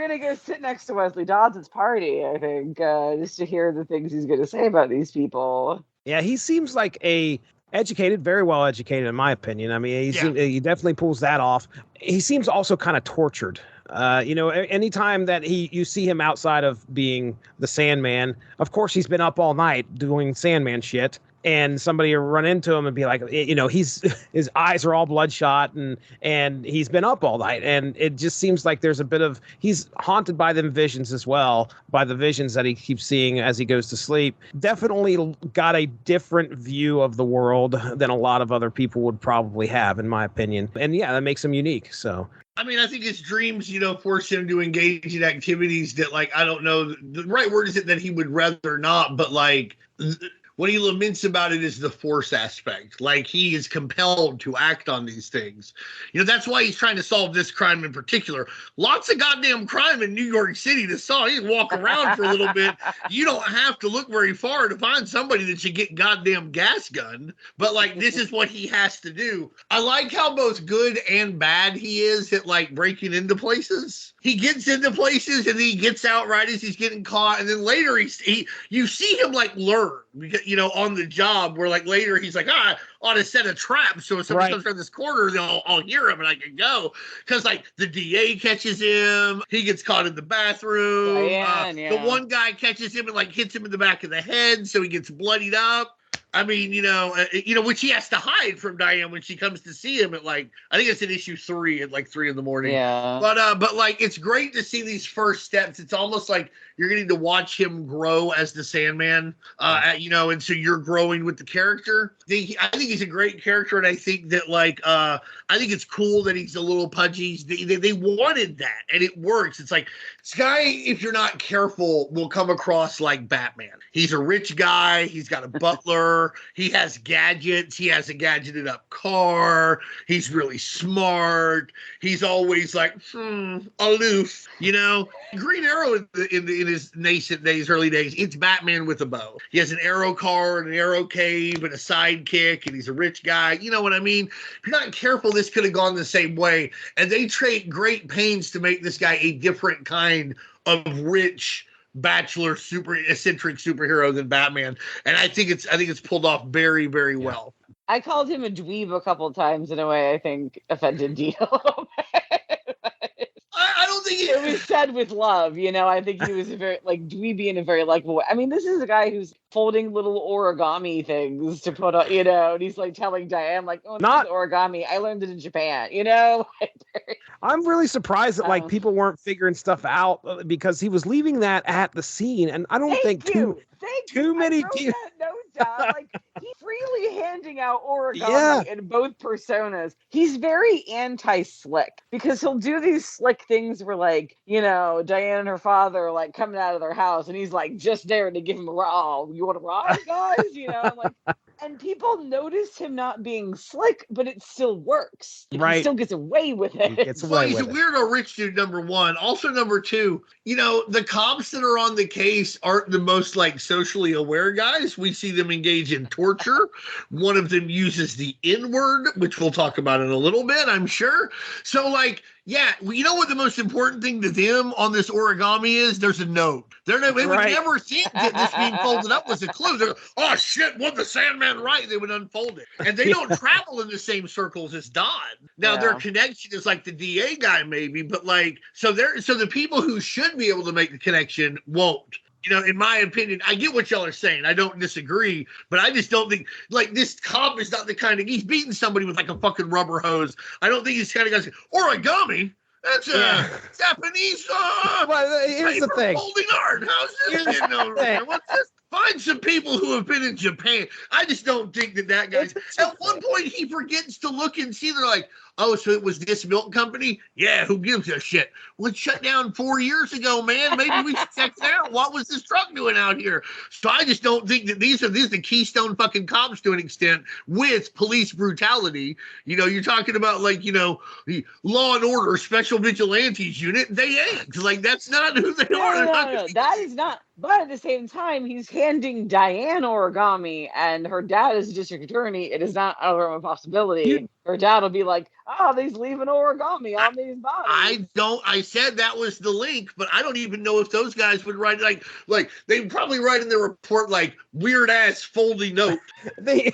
going to go sit next to Wesley Dodds' party, I think, just to hear the things he's going to say about these people. Yeah, he seems like very well educated, in my opinion. I mean, he definitely pulls that off. He seems also kind of tortured. Anytime that you see him outside of being the Sandman, of course, he's been up all night doing Sandman shit. And somebody will run into him and be like, his eyes are all bloodshot, and he's been up all night. And it just seems like there's a bit of, he's haunted by them visions as well, by the visions that he keeps seeing as he goes to sleep. Definitely got a different view of the world than a lot of other people would probably have, in my opinion. And that makes him unique. So. I mean, I think his dreams, force him to engage in activities that, like, I don't know, the right word is it that he would rather not, but like, what he laments about it is the force aspect. Like, he is compelled to act on these things. That's why he's trying to solve this crime in particular. Lots of goddamn crime in New York City to solve. You can walk around for a little bit. You don't have to look very far to find somebody that should get goddamn gas gunned. But, like, this is what he has to do. I like how both good and bad he is at, like, breaking into places. He gets into places and he gets out right as he's getting caught. And then later you see him, like, learn. Because, on the job, where like later he's like, I ought to set a trap so if somebody comes around this corner, then I'll hear him and I can go. Because like the DA catches him, he gets caught in the bathroom. The one guy catches him and like hits him in the back of the head, so he gets bloodied up. I mean, which he has to hide from Diane when she comes to see him at like, I think it's in issue 3 at like 3 a.m. Yeah. But like, it's great to see these first steps. It's almost like you're getting to watch him grow as the Sandman, and so you're growing with the character. I think he's a great character, and I think that I think it's cool that he's a little pudgy. They wanted that, and it works. It's like this guy, if you're not careful, will come across like Batman. He's a rich guy. He's got a butler. He has gadgets. He has a gadgeted up car. He's really smart. He's always like aloof. Green Arrow in his nascent days, early days, it's Batman with a bow. He has an arrow car and an arrow cave and a sidekick, and he's a rich guy. You know what I mean? If you're not careful, this could have gone the same way. And they take great pains to make this guy a different kind of rich bachelor, super eccentric superhero than Batman. And I think it's pulled off very, very well. I called him a dweeb a couple of times in a way I think offended Dee a little bit. I don't think it was said with love, I think he was a very dweeby in a very likable way. I mean, this is a guy who's folding little origami things to put on, and he's telling Diane not origami. I learned it in Japan, I'm really surprised that people weren't figuring stuff out because he was leaving that at the scene, and I don't think too many people. He's freely handing out origami in both personas. He's very anti-slick because he'll do these slick things where Diane and her father are coming out of their house and he's just there to give him a ride. You want a ride, guys? And people notice him not being slick, but it still works. He still gets away with it. He's a weirdo rich dude, number one. Also, number two, the cops that are on the case aren't the most socially aware guys. We see them engage in torture. One of them uses the N-word, which we'll talk about in a little bit, I'm sure. So you know what the most important thing to them on this origami is? There's a note. They would never think that this being folded up was a clue. They're, oh shit, what the Sandman write? They would unfold it. And they don't travel in the same circles as Dodd. Now their connection is the DA guy maybe, but so the people who should be able to make the connection won't. In my opinion, I get what y'all are saying. I don't disagree, but I just don't think this cop is not the kind of he's beating somebody with a fucking rubber hose. I don't think he's the kind of guy origami. That's Japanese. Here's the thing. Folding art. How's this getting over there? What's this? Find some people who have been in Japan. I just don't think that guy. At one point, he forgets to look and see. They're like, oh, so it was this milk company? Yeah, who gives a shit? Well, it shut down 4 years ago, man. Maybe we should check it out. What was this truck doing out here? So I just don't think that these are the Keystone fucking cops to an extent with police brutality. You're talking about the Law and Order Special Vigilantes Unit. They ain't. That's not who they are. No, that is not. But at the same time, he's handing Diane origami, and her dad is a district attorney. It is not out of the realm of possibility. Her dad will be like, oh, he's leaving origami on these bodies. I said that was the link, but I don't even know if those guys would write they would probably write in their report weird ass folding note. they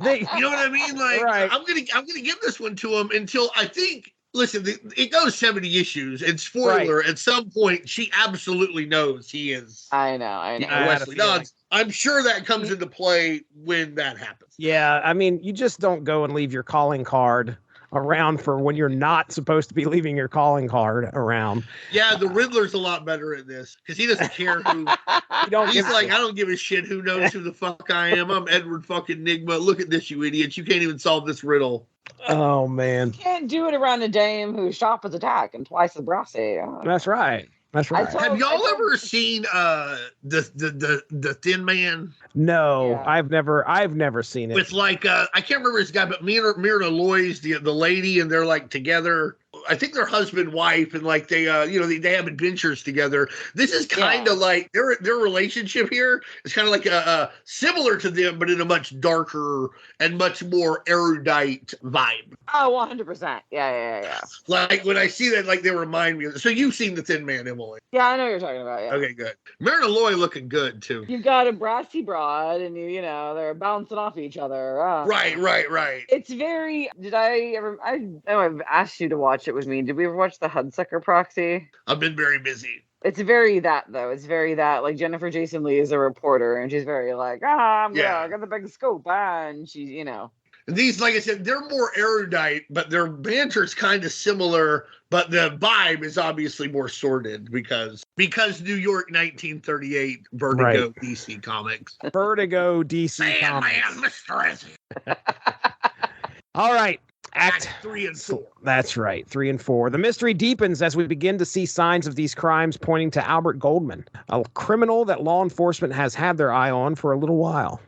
you know what I mean? I'm gonna give this one to them until I think. Listen, it goes 70 issues, and spoiler, at some point, she absolutely knows he is. I know. Wesley Dodds. I'm sure that comes into play when that happens. Yeah, I mean, you just don't go and leave your calling card around for when you're not supposed to be leaving your calling card around. Yeah, the Riddler's a lot better at this because he doesn't care who. I don't give a shit who knows who the fuck I am. I'm Edward fucking Nigma. Look at this, you idiots. You can't even solve this riddle. Oh man, you can't do it around a dame who's sharp as a tack and twice as brassy. That's right. Have y'all ever seen the Thin Man? No, yeah. I've never seen it. With I can't remember his guy, but Myrna Loy's the lady, and they're together. I think they're husband wife, and they have adventures together. This is kind of their relationship here is kind of similar to them, but in a much darker and much more erudite vibe. Oh, 100%. Yeah. When I see that, they remind me. So you've seen the Thin Man, Emily? Yeah, I know what you're talking about. Yeah. Okay, good. Myrna Loy looking good too. You've got a brassy broad, and they're bouncing off each other. Right. It's very. I know I've asked you to watch it with me. Did we ever watch the Hudsucker Proxy? I've been very busy. It's very that, though. It's very that. Jennifer Jason Leigh is a reporter, and she's very I'm gonna get the big scoop, and she's, These, like I said, they're more erudite, but their banter's kind of similar, but the vibe is obviously more sordid because New York 1938 Vertigo DC Comics. Vertigo DC Sandman Comics. Mystery. All right. Act 3 and 4. That's right, 3 and 4. The mystery deepens as we begin to see signs of these crimes pointing to Albert Goldman, a criminal that law enforcement has had their eye on for a little while.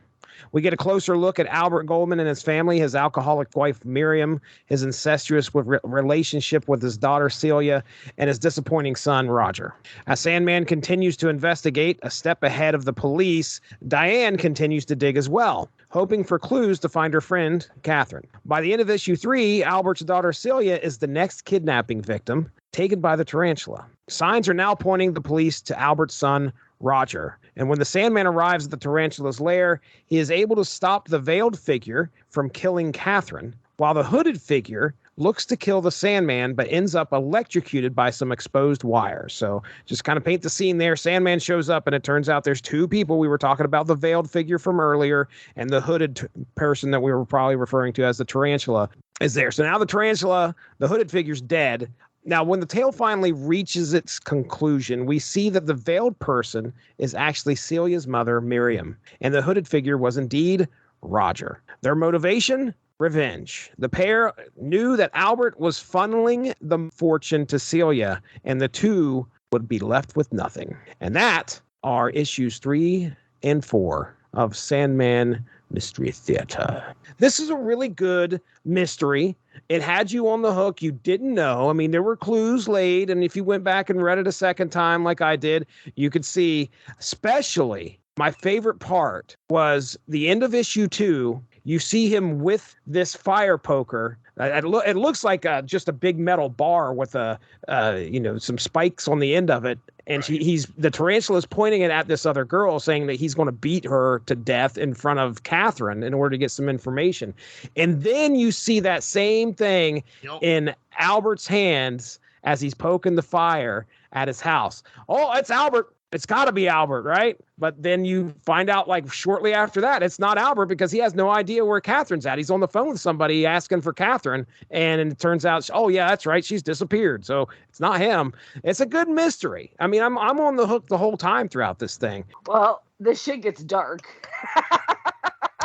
We get a closer look at Albert Goldman and his family, his alcoholic wife Miriam, his incestuous relationship with his daughter Celia, and his disappointing son Roger. As Sandman continues to investigate, a step ahead of the police, Diane continues to dig as well, hoping for clues to find her friend Catherine. By the end of issue 3, Albert's daughter Celia is the next kidnapping victim, taken by the Tarantula. Signs are now pointing the police to Albert's son Roger. And when the Sandman arrives at the Tarantula's lair, he is able to stop the veiled figure from killing Catherine, while the hooded figure looks to kill the Sandman, but ends up electrocuted by some exposed wires. So just kind of paint the scene there. Sandman shows up, and it turns out there's two people. We were talking about the veiled figure from earlier, and the hooded person that we were probably referring to as the Tarantula is there. So now the Tarantula, the hooded figure's dead. Now, when the tale finally reaches its conclusion, we see that the veiled person is actually Celia's mother, Miriam, and the hooded figure was indeed Roger. Their motivation? Revenge. The pair knew that Albert was funneling the fortune to Celia, and the two would be left with nothing. And that are issues 3 and 4 of Sandman Mystery Theatre. This is a really good mystery. It had you on the hook. You didn't know. I mean, there were clues laid, and if you went back and read it a second time like I did, you could see, especially my favorite part was the end of issue 2. You see him with this fire poker. It looks like just a big metal bar with some spikes on the end of it. And the Tarantula is pointing it at this other girl, saying that he's going to beat her to death in front of Catherine in order to get some information. And then you see that same thing in Albert's hands as he's poking the fire at his house. Oh, it's Albert. It's got to be Albert, right? But then you find out, like, shortly after that, it's not Albert because he has no idea where Catherine's at. He's on the phone with somebody asking for Catherine, and it turns out, oh, yeah, that's right, she's disappeared. So it's not him. It's a good mystery. I mean, I'm on the hook the whole time throughout this thing. Well, this shit gets dark.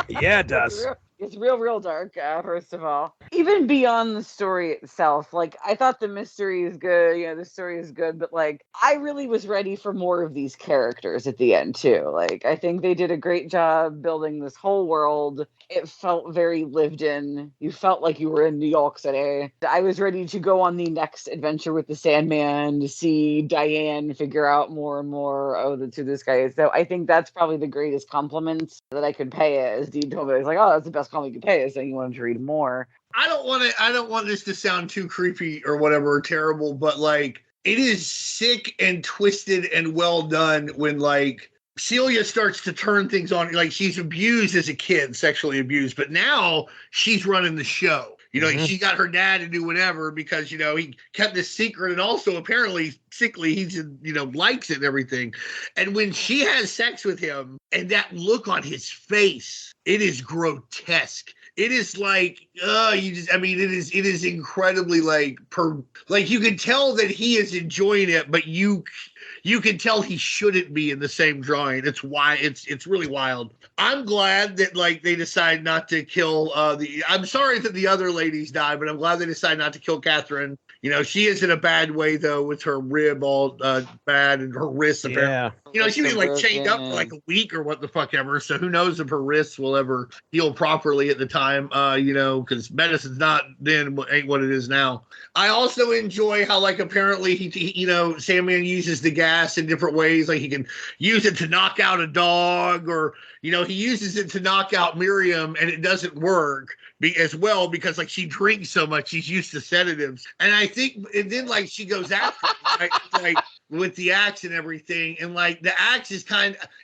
Yeah, it does. It's real dark, first of all. Even beyond the story itself, like, I thought the mystery is good, the story is good, but, like, I really was ready for more of these characters at the end, too. Like, I think they did a great job building this whole world. It felt very lived in. You felt like you were in New York City. I was ready to go on the next adventure with the Sandman, to see Diane figure out more and more, that's who this guy is. So I think that's probably the greatest compliment that I could pay it, as Dean told me. He's like, oh, that's the best compliment you could pay, saying you wanted to read more. I don't want this to sound too creepy or whatever, or terrible, but, like, it is sick and twisted and well done when, like, Celia starts to turn things on. Like, she's abused as a kid, sexually abused, but now she's running the show. She got her dad to do whatever because, he kept this secret, and also apparently sickly, he just, likes it and everything. And when she has sex with him and that look on his face, it is grotesque. It is like, it is incredibly like you can tell that he is enjoying it, but you can tell he shouldn't be in the same drawing. It's why it's really wild. I'm glad that, like, they decide not to kill I'm sorry that the other ladies die, but I'm glad they decide not to kill Catherine. She is in a bad way, though, with her rib all bad and her wrists. Apparently. Yeah. She was, like, chained up for, like, a week or what the fuck ever. So who knows if her wrists will ever heal properly at the time, because medicine's ain't what it is now. I also enjoy how, like, apparently he Sandman uses the gas in different ways. Like, he can use it to knock out a dog, or, he uses it to knock out Miriam, and it doesn't work as well because, like, she drinks so much, she's used to sedatives. And I think, and then, like, she goes after him, right? with the axe and everything. And like the axe is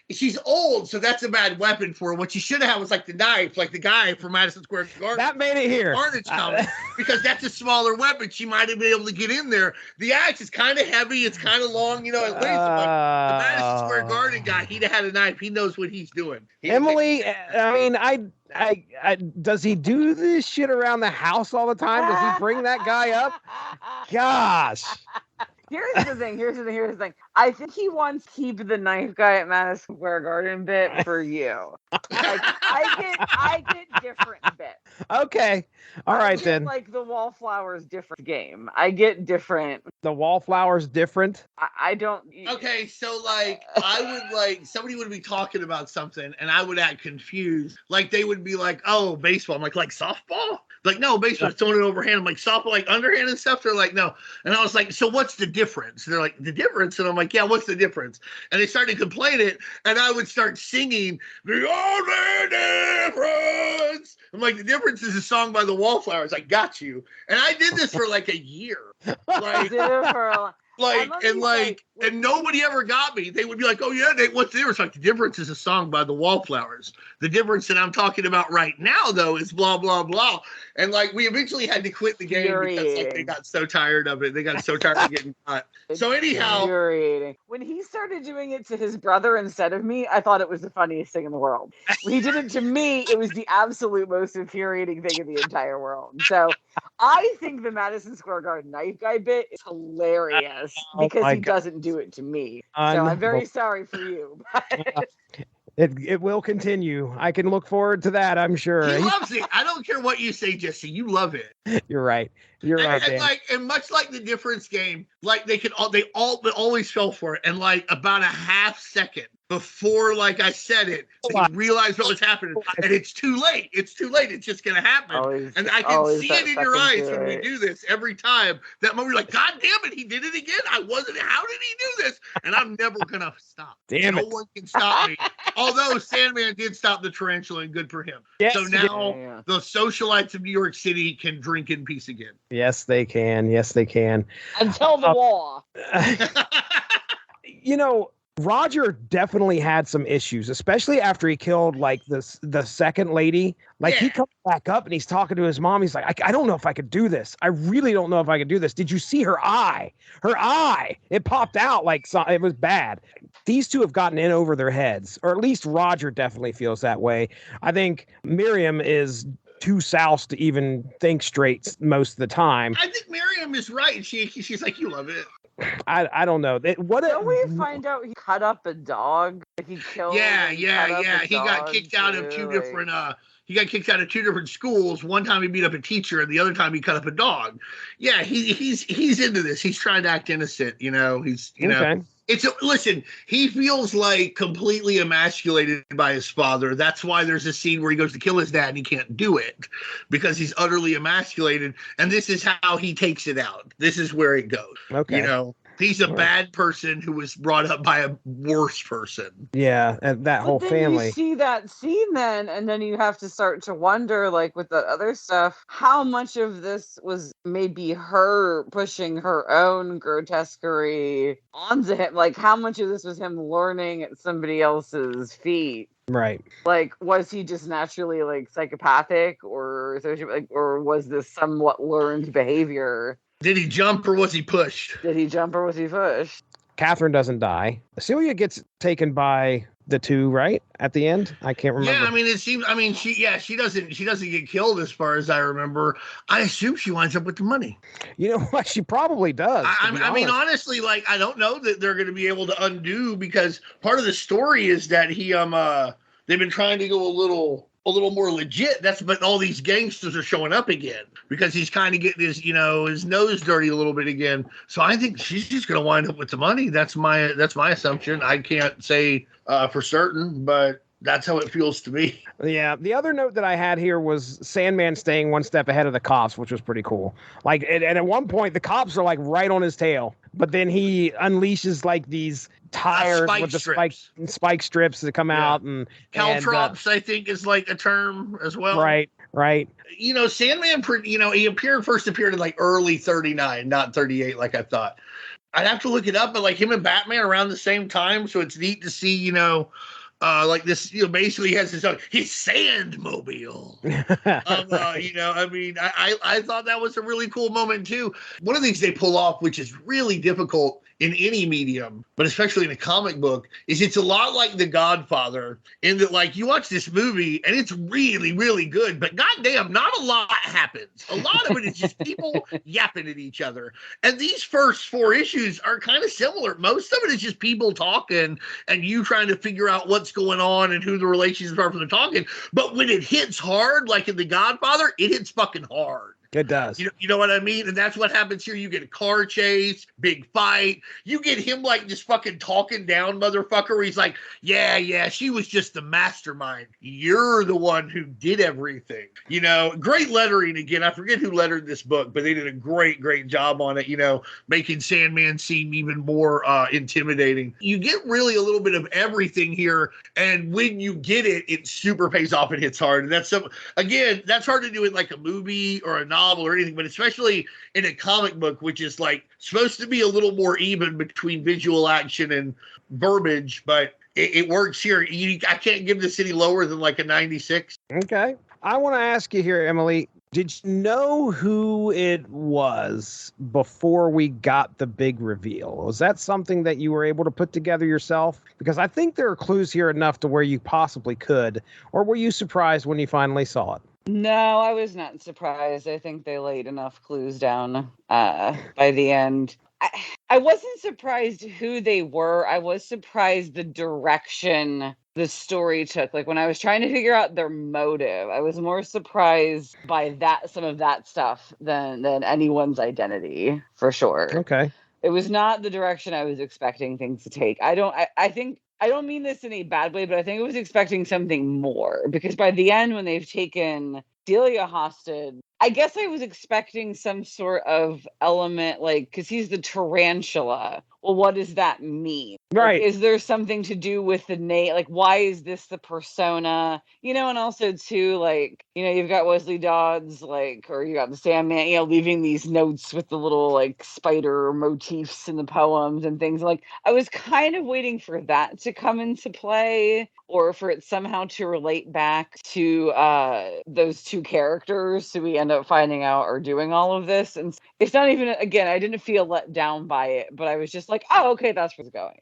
she's old, so that's a bad weapon for her. What she should have had was like the knife, like the guy from Madison Square Garden. That made it here. Carnage coming, because that's a smaller weapon. She might have been able to get in there. The axe is kind of heavy. It's kind of long, you know, at least. The Madison Square Garden guy, he'd have had a knife. He knows what he's doing. Emily, I mean, I does he do this shit around the house all the time? Does he bring that guy up? Gosh. Here's the thing. I think he wants to keep the knife guy at Madison Square Garden bit for you. Like, I get different bits. Okay. All right, then. Like the wallflowers different game. I get different. The wallflowers different? I don't. Okay, so like I would like somebody would be talking about something and I would act confused. Like they would be like, "Oh, baseball." I'm like softball? Like, no, baseball, throwing it overhand. I'm like, softball, like underhand and stuff. They're like, no. And I was like, so what's the difference? They're like, the difference? And I'm like, yeah, what's the difference? And they started complaining, and I would start singing, the only difference. I'm like, the difference is a song by the Wallflowers. I got you. And I did this for like a year. Like, and nobody ever got me. They would be like, oh yeah, what's the difference? Like, the difference is a song by the Wallflowers. The difference that I'm talking about right now, though, is blah, blah, blah. And like, we eventually had to quit the game because like, they got so tired of it. They got so tired of getting caught. So anyhow. Infuriating. When he started doing it to his brother instead of me, I thought it was the funniest thing in the world. When he did it to me, it was the absolute most infuriating thing in the entire world. So I think the Madison Square Garden knife guy bit is hilarious because he doesn't do it to me. So I'm very sorry for you. It will continue. I can look forward to that, I'm sure. He loves it. I don't care what you say, Jesse. You love it. You're right. You're right. And much like the difference game, like they always fell for it. And like about a half second before like I said it, they realized what was happening. And it's too late. It's too late. It's just gonna happen. And I can see it in your eyes when we do this every time. That moment, you're like, God damn it, he did it again. How did he do this? And I'm never gonna stop. No one can stop me. Although Sandman did stop the tarantula, and good for him. Yes, so now the socialites of New York City can drink in peace again. Yes, they can. Yes, they can. Until the war. You know, Roger definitely had some issues, especially after he killed like the second lady. Like he comes back up and he's talking to his mom. He's like, I don't know if I could do this. I really don't know if I could do this. Did you see her eye? Her eye. It popped out like it was bad. These two have gotten in over their heads, or at least Roger definitely feels that way. I think Miriam is too soused to even think straight most of the time. I think Miriam is right. She's like, you love it. I don't know. Don't we find out he cut up a dog? He killed. Yeah. He got kicked out of two different. He got kicked out of two different schools. One time he beat up a teacher, and the other time he cut up a dog. Yeah, he's into this. He's trying to act innocent. You know, know. Listen, he feels like completely emasculated by his father. That's why there's a scene where he goes to kill his dad and he can't do it because he's utterly emasculated. And this is how he takes it out. This is where it goes. Okay. You know, he's a bad person who was brought up by a worse person. Yeah, and that whole family. You see that scene then, and then you have to start to wonder, like with the other stuff, how much of this was maybe her pushing her own grotesquerie onto him. Like, how much of this was him learning at somebody else's feet? Right. Like, was he just naturally like psychopathic, or was this somewhat learned behavior? Did he jump or was he pushed? Catherine doesn't die. Celia gets taken by the two, right? At the end? I can't remember. Yeah, I mean, it seems, she doesn't get killed as far as I remember. I assume she winds up with the money. You know what? She probably does. I mean, honestly, like, I don't know that they're going to be able to undo, because part of the story is that they've been trying to go a little more legit. But all these gangsters are showing up again because he's kind of getting his nose dirty a little bit again. So I think she's just going to wind up with the money. That's my assumption. I can't say for certain, but that's how it feels to me. Yeah. The other note that I had here was Sandman staying one step ahead of the cops, which was pretty cool. Like, and at one point the cops are like right on his tail, but then he unleashes like these tires with the spike strips that come out, and caltrops, I think, is like a term as well. Right. You know, Sandman, he first appeared in like early 39, not 38 like I thought. I'd have to look it up, but like him and Batman around the same time, so it's neat to see, like this, basically he has his Sandmobile. I mean, I thought that was a really cool moment too. One of the things they pull off, which is really difficult in any medium, but especially in a comic book, is it's a lot like The Godfather in that, like, you watch this movie and it's really, really good, but goddamn, not a lot happens. A lot of it is just people yapping at each other. And these first 4 issues are kind of similar. Most of it is just people talking and you trying to figure out what's going on and who the relationships are from the talking. But when it hits hard, like in The Godfather, it hits fucking hard. It does. You know what I mean? And that's what happens here. You get a car chase, big fight. You get him like just fucking talking down motherfucker where he's like, yeah, she was just the mastermind. You're the one who did everything. Great lettering again. I forget who lettered this book, but they did a great job on it, making Sandman seem even more intimidating. You get really a little bit of everything here. And when you get it, it super pays off and hits hard. And that's hard to do in like a movie or a novel or anything, but especially in a comic book, which is like supposed to be a little more even between visual action and verbiage, but it works here. I can't give this any lower than like a 96. Okay. I want to ask you here, Emily, did you know who it was before we got the big reveal? Was that something that you were able to put together yourself? Because I think there are clues here enough to where you possibly could, or were you surprised when you finally saw it? No, I was not surprised. I think they laid enough clues down by the end. I wasn't surprised who they were. I was surprised the direction the story took. Like when I was trying to figure out their motive, I was more surprised by some of that stuff than anyone's identity, for sure. Okay. It was not the direction I was expecting things to take. I don't mean this in a bad way, but I think I was expecting something more, because by the end, when they've taken Delia hostage, I guess I was expecting some sort of element, like, because he's the tarantula. Well, what does that mean? Right. Like, is there something to do with the name? Like, why is this the persona? And also, too, like, you've got Wesley Dodds, like, or you got the Sandman, leaving these notes with the little, like, spider motifs in the poems and things. Like, I was kind of waiting for that to come into play, or for it somehow to relate back to those two characters who we end up finding out are doing all of this. And it's not even, again, I didn't feel let down by it, but I was just like, oh, okay, that's where it's going,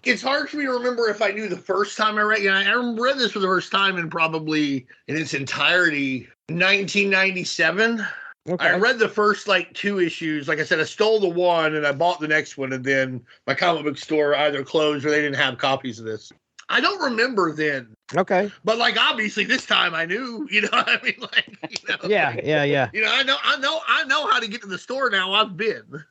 It's hard for me to remember if I knew the first time I read. I read this for the first time in probably in its entirety 1997. Okay. I read the first like 2 issues. Like I said, I stole the one and I bought the next one, and then my comic book store either closed or they didn't have copies of this. I don't remember then. Okay. But like obviously this time I knew, what I mean? Like, Yeah. I know how to get to the store now. I've been.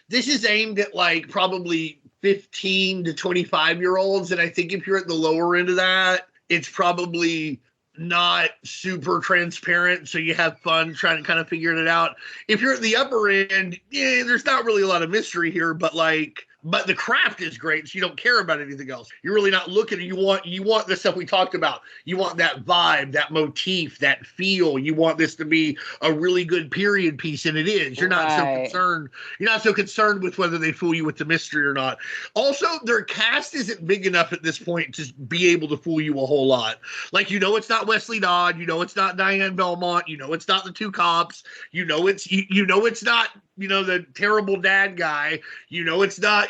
This is aimed at like probably 15 to 25-year-olds. And I think if you're at the lower end of that, it's probably not super transparent, so you have fun trying to kind of figure it out. If you're at the upper end, there's not really a lot of mystery here, but the craft is great, so you don't care about anything else. You're really not looking. You want the stuff we talked about. You want that vibe, that motif, that feel. You want this to be a really good period piece, and it is. You're not so concerned. You're not so concerned with whether they fool you with the mystery or not. Also, their cast isn't big enough at this point to be able to fool you a whole lot. Like, it's not Wesley Dodds. It's not Diane Belmont. It's not the 2 cops. It's not the terrible dad guy. It's not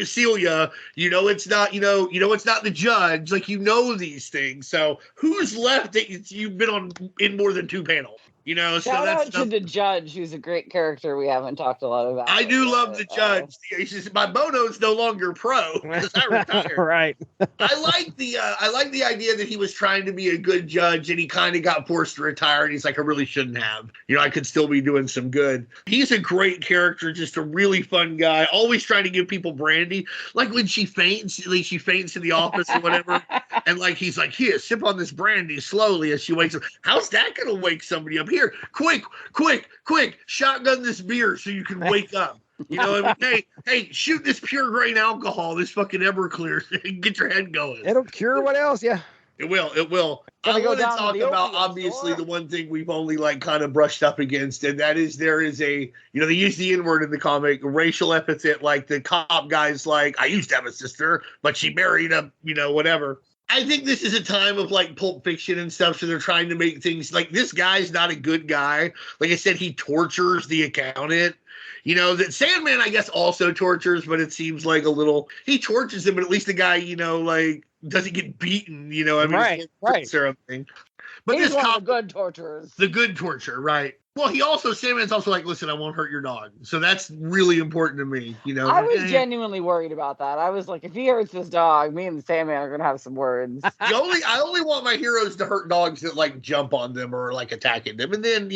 Celia. It's not it's not the judge. Like, these things. So who's left that you've been in more than 2 panels? Shout out to the judge, who's a great character we haven't talked a lot about. I do love the judge. He says, my Bono's no longer pro because I retired. Right. I like the idea that he was trying to be a good judge and he kind of got forced to retire, and he's like, I really shouldn't have. I could still be doing some good. He's a great character, just a really fun guy, always trying to give people brandy. Like when she faints in the office or whatever, and like he's like, here, sip on this brandy slowly as she wakes up. How's that gonna wake somebody up? Here, quick, shotgun this beer so you can wake up. Hey, shoot this pure grain alcohol, this fucking Everclear, and get your head going. It'll cure what else? Yeah. It will. It will. I want to talk about, obviously, the one thing we've only like kind of brushed up against, and that is there is a, they use the N-word in the comic, racial epithet, like the cop guy's like, I used to have a sister, but she married a, whatever. I think this is a time of like Pulp Fiction and stuff, so they're trying to make things like this guy's not a good guy. Like I said, he tortures the accountant. That Sandman, I guess, also tortures, but it seems like he tortures him, but at least the guy, like, doesn't get beaten, right. Or something. But he's this one of the good torturers. The good torture, right. Well, Sandman's also like, listen, I won't hurt your dog. So that's really important to me, I was genuinely worried about that. I was like, if he hurts this dog, me and Sandman are going to have some words. I only want my heroes to hurt dogs that like jump on them or like attacking them. And then,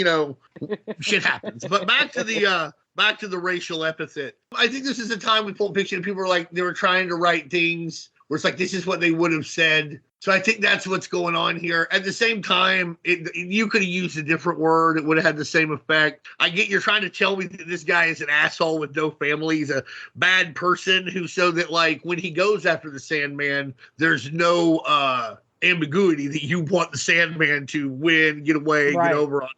shit happens. But back to the racial epithet. I think this is a time with Pulp Fiction. People were like, they were trying to write things where it's like, this is what they would have said. So I think that's what's going on here. At the same time, you could have used a different word. It would have had the same effect. I get you're trying to tell me that this guy is an asshole with no family. He's a bad person so that like when he goes after the Sandman, there's no ambiguity that you want the Sandman to win, get away, get over on.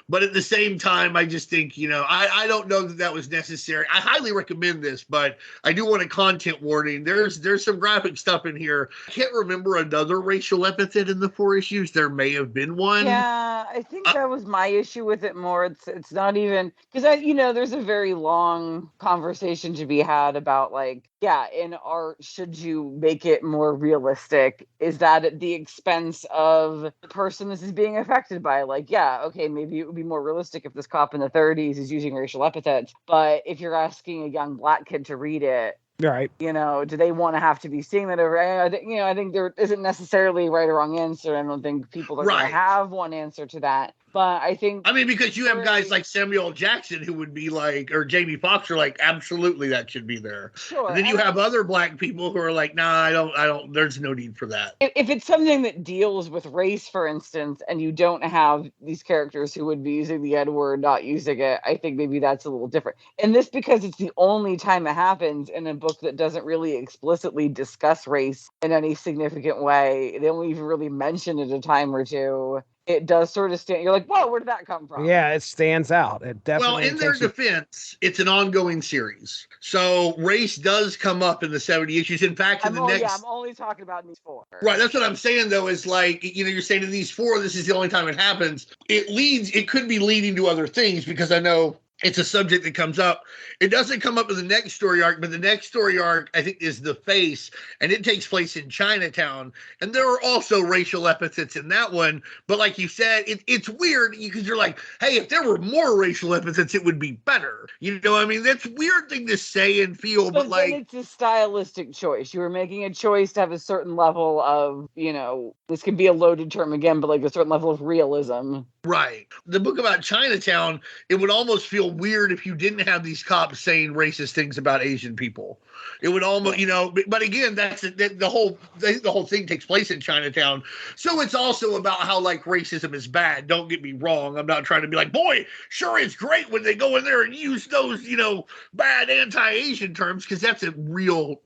But at the same time, I just think, I don't know that was necessary. I highly recommend this, but I do want a content warning. There's some graphic stuff in here. I can't remember another racial epithet in the 4 issues. There may have been one. Yeah, I think that was my issue with it more. It's not even because there's a very long conversation to be had about like, yeah, in art, should you make it more realistic? Is that at the expense of the person this is being affected by? Like, yeah, okay, maybe it would be more realistic if this cop in the 30s is using racial epithets. But if you're asking a young black kid to read it, right? Do they want to have to be seeing that over? I think there isn't necessarily a right or wrong answer. I don't think people are going to have one answer to that. But I think, because you have guys like Samuel L. Jackson who would be like, or Jamie Foxx are like, absolutely, that should be there. Sure. And then you have other black people who are like, nah, I don't. There's no need for that. If it's something that deals with race, for instance, and you don't have these characters who would be using the N-word, not using it, I think maybe that's a little different. And this because it's the only time it happens in a book that doesn't really explicitly discuss race in any significant way. They only even really mention it a time or two. It does sort of stand. You're like, whoa, where did that come from? Yeah, it stands out. It definitely. Well, in their defense, it's an ongoing series, so race does come up in the 70 issues. In fact, I'm only talking about these 4. Right, that's what I'm saying. Though is like you're saying in these 4, this is the only time it happens. It could be leading to other things because I know it's a subject that comes up. It doesn't come up in the next story arc, but the next story arc, I think, is The Face, and it takes place in Chinatown. And there are also racial epithets in that one. But like you said, it's weird because you're like, hey, if there were more racial epithets, it would be better. That's a weird thing to say and feel, but like... it's a stylistic choice. You were making a choice to have a certain level of, this can be a loaded term again, but like a certain level of realism. Right. The book about Chinatown, it would almost feel weird if you didn't have these cops saying racist things about Asian people. It would almost, but again, the whole thing takes place in Chinatown. So it's also about how like racism is bad. Don't get me wrong. I'm not trying to be like, boy, sure, it's great when they go in there and use those, bad anti-Asian terms, because that's a real,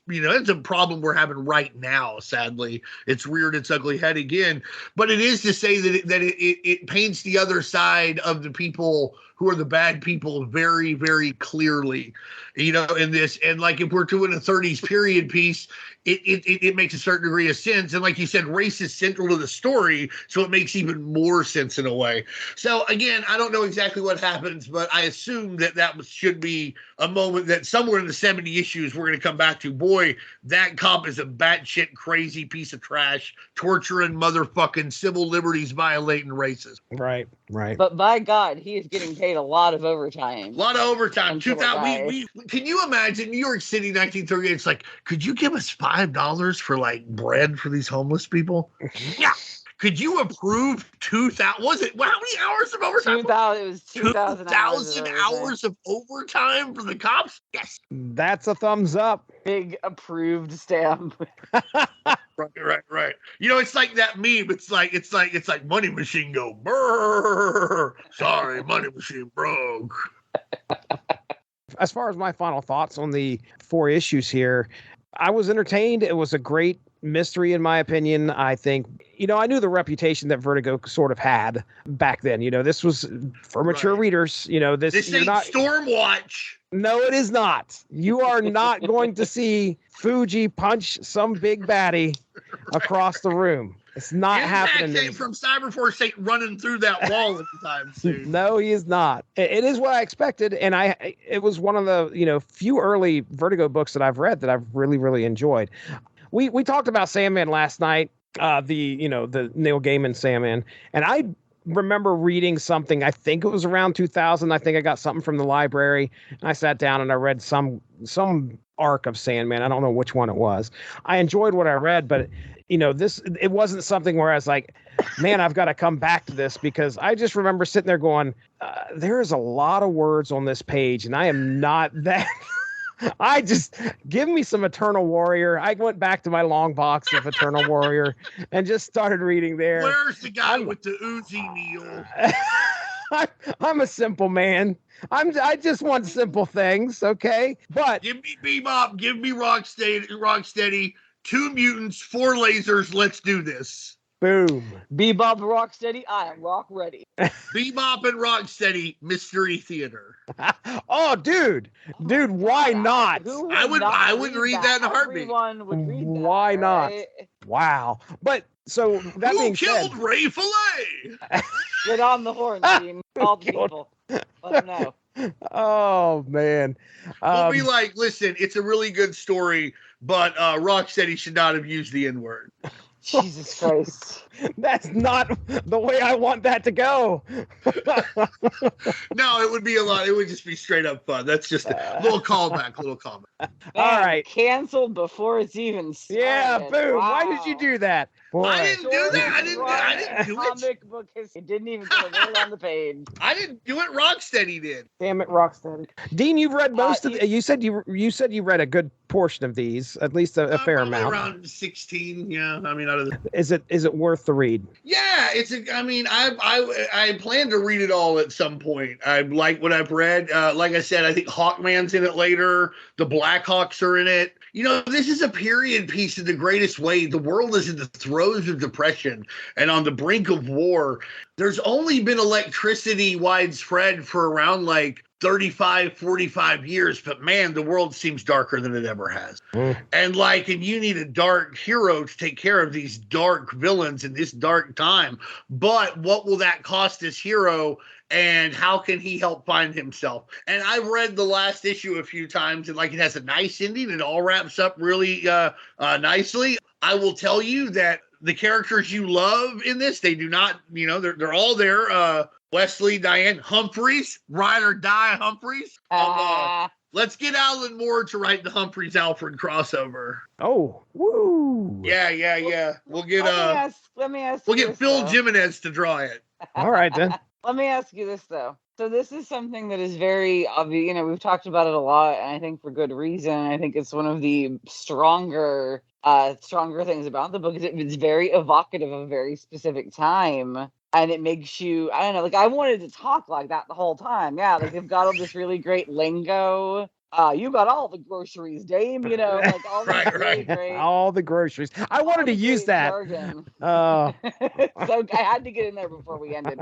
it's a problem we're having right now. Sadly, it's reared its ugly head again. But it is to say that it paints the other side of the people who are the bad people very, very clearly, in this. And like, if we're doing a 30s period piece, it makes a certain degree of sense. And like you said, race is central to the story, so it makes even more sense in a way. So again, I don't know exactly what happens, but I assume that should be a moment that somewhere in the 70 issues we're going to come back to. Boy, that cop is a batshit crazy piece of trash, torturing motherfucking civil liberties, violating racist. Right. But by God, he is getting paid a lot of overtime. 2000. Can you imagine New York City, 1938? It's like, could you give us $5 for like bread for these homeless people? Yeah. Could you approve 2,000? Was it, how many hours of overtime? 2,000. It was 2,000 hours of overtime for the cops? Yes. That's a thumbs up. Big approved stamp. Right. It's like that meme. It's like Money Machine go, brrr. Sorry, Money Machine broke. As far as my final thoughts on the 4 issues here, I was entertained. It was a great mystery, in my opinion. I think, I knew the reputation that Vertigo sort of had back then. This was for mature readers. This ain't Stormwatch. No, it is not. You are not going to see Fuji punch some big baddie across the room. It's not happening. From Cyberforce ain't running through that wall at the time soon. No, he is not. It is what I expected, and it was one of the few early Vertigo books that I've read that I've really, really enjoyed. We talked about Sandman last night, the Neil Gaiman Sandman, and I remember reading something. I think it was around 2000. I think I got something from the library, and I sat down and I read some arc of Sandman. I don't know which one it was. I enjoyed what I read, but it wasn't something where I was like, man, I've got to come back to this, because I just remember sitting there going, there's a lot of words on this page, and I am not that. I just give me some Eternal Warrior. I went back to my long box of Eternal Warrior and just started reading there. Where's the guy with the Uzi, Neil? I'm a simple man. I just want simple things, okay? But give me Bebop, give me Rocksteady, 2 mutants, 4 lasers. Let's do this. Boom. Bebop, Rocksteady, I am rock ready. Bebop and Rocksteady Mystery Theater. Oh, dude, why not? I would read that in a heartbeat. Everyone would read that. Why not? Wow. But so that being said, who killed Ray Fillet? Get on the horn, team. All the people. Let them know. Oh man. We'll be like, listen, it's a really good story, but Rocksteady should not have used the N-word. Jesus Christ. That's not the way I want that to go. No, it would be a lot. It would just be straight up fun. That's just a little callback. Man, all right. Canceled before it's even started. Yeah, boom. Wow. Why did you do that? Boy. I didn't do that. I didn't do it. Comic book history. It didn't even get a word on the page. I didn't do it. Rocksteady did. Damn it, Rocksteady. Dean, you've read most of. You said you read a good portion of these, at least a fair amount. Around 16. Yeah, I mean, out of the... Is it worth the read? Yeah, I plan to read it all at some point. I like what I've read. Like I said, I think Hawkman's in it later. The Blackhawks are in it. This is a period piece in the greatest way. The world is in the throes of depression and on the brink of war. There's only been electricity widespread for around 35, 45 years, but man, the world seems darker than it ever has. And you need a dark hero to take care of these dark villains in this dark time. But what will that cost this hero? And how can he help find himself? And I've read the last issue a few times, and it has a nice ending. It all wraps up really nicely. I will tell you that the characters you love in this, they do not, they're all there. Wesley, Diane, Humphreys, ride or die Humphreys. Let's get Alan Moore to write the Humphreys Alfred crossover. Oh, woo! Yeah. We'll get let me ask. We'll get Phil Jimenez to draw it. All right then. Let me ask you this though. So this is something that is very obvious. We've talked about it a lot, and I think for good reason. I think it's one of the stronger things about the book is it's very evocative of a very specific time. And it makes you, I don't know, I wanted to talk like that the whole time. Yeah, they've got all this really great lingo. You got all the groceries, Dame, all the great. All the groceries. I wanted to use that. So I had to get in there before we ended.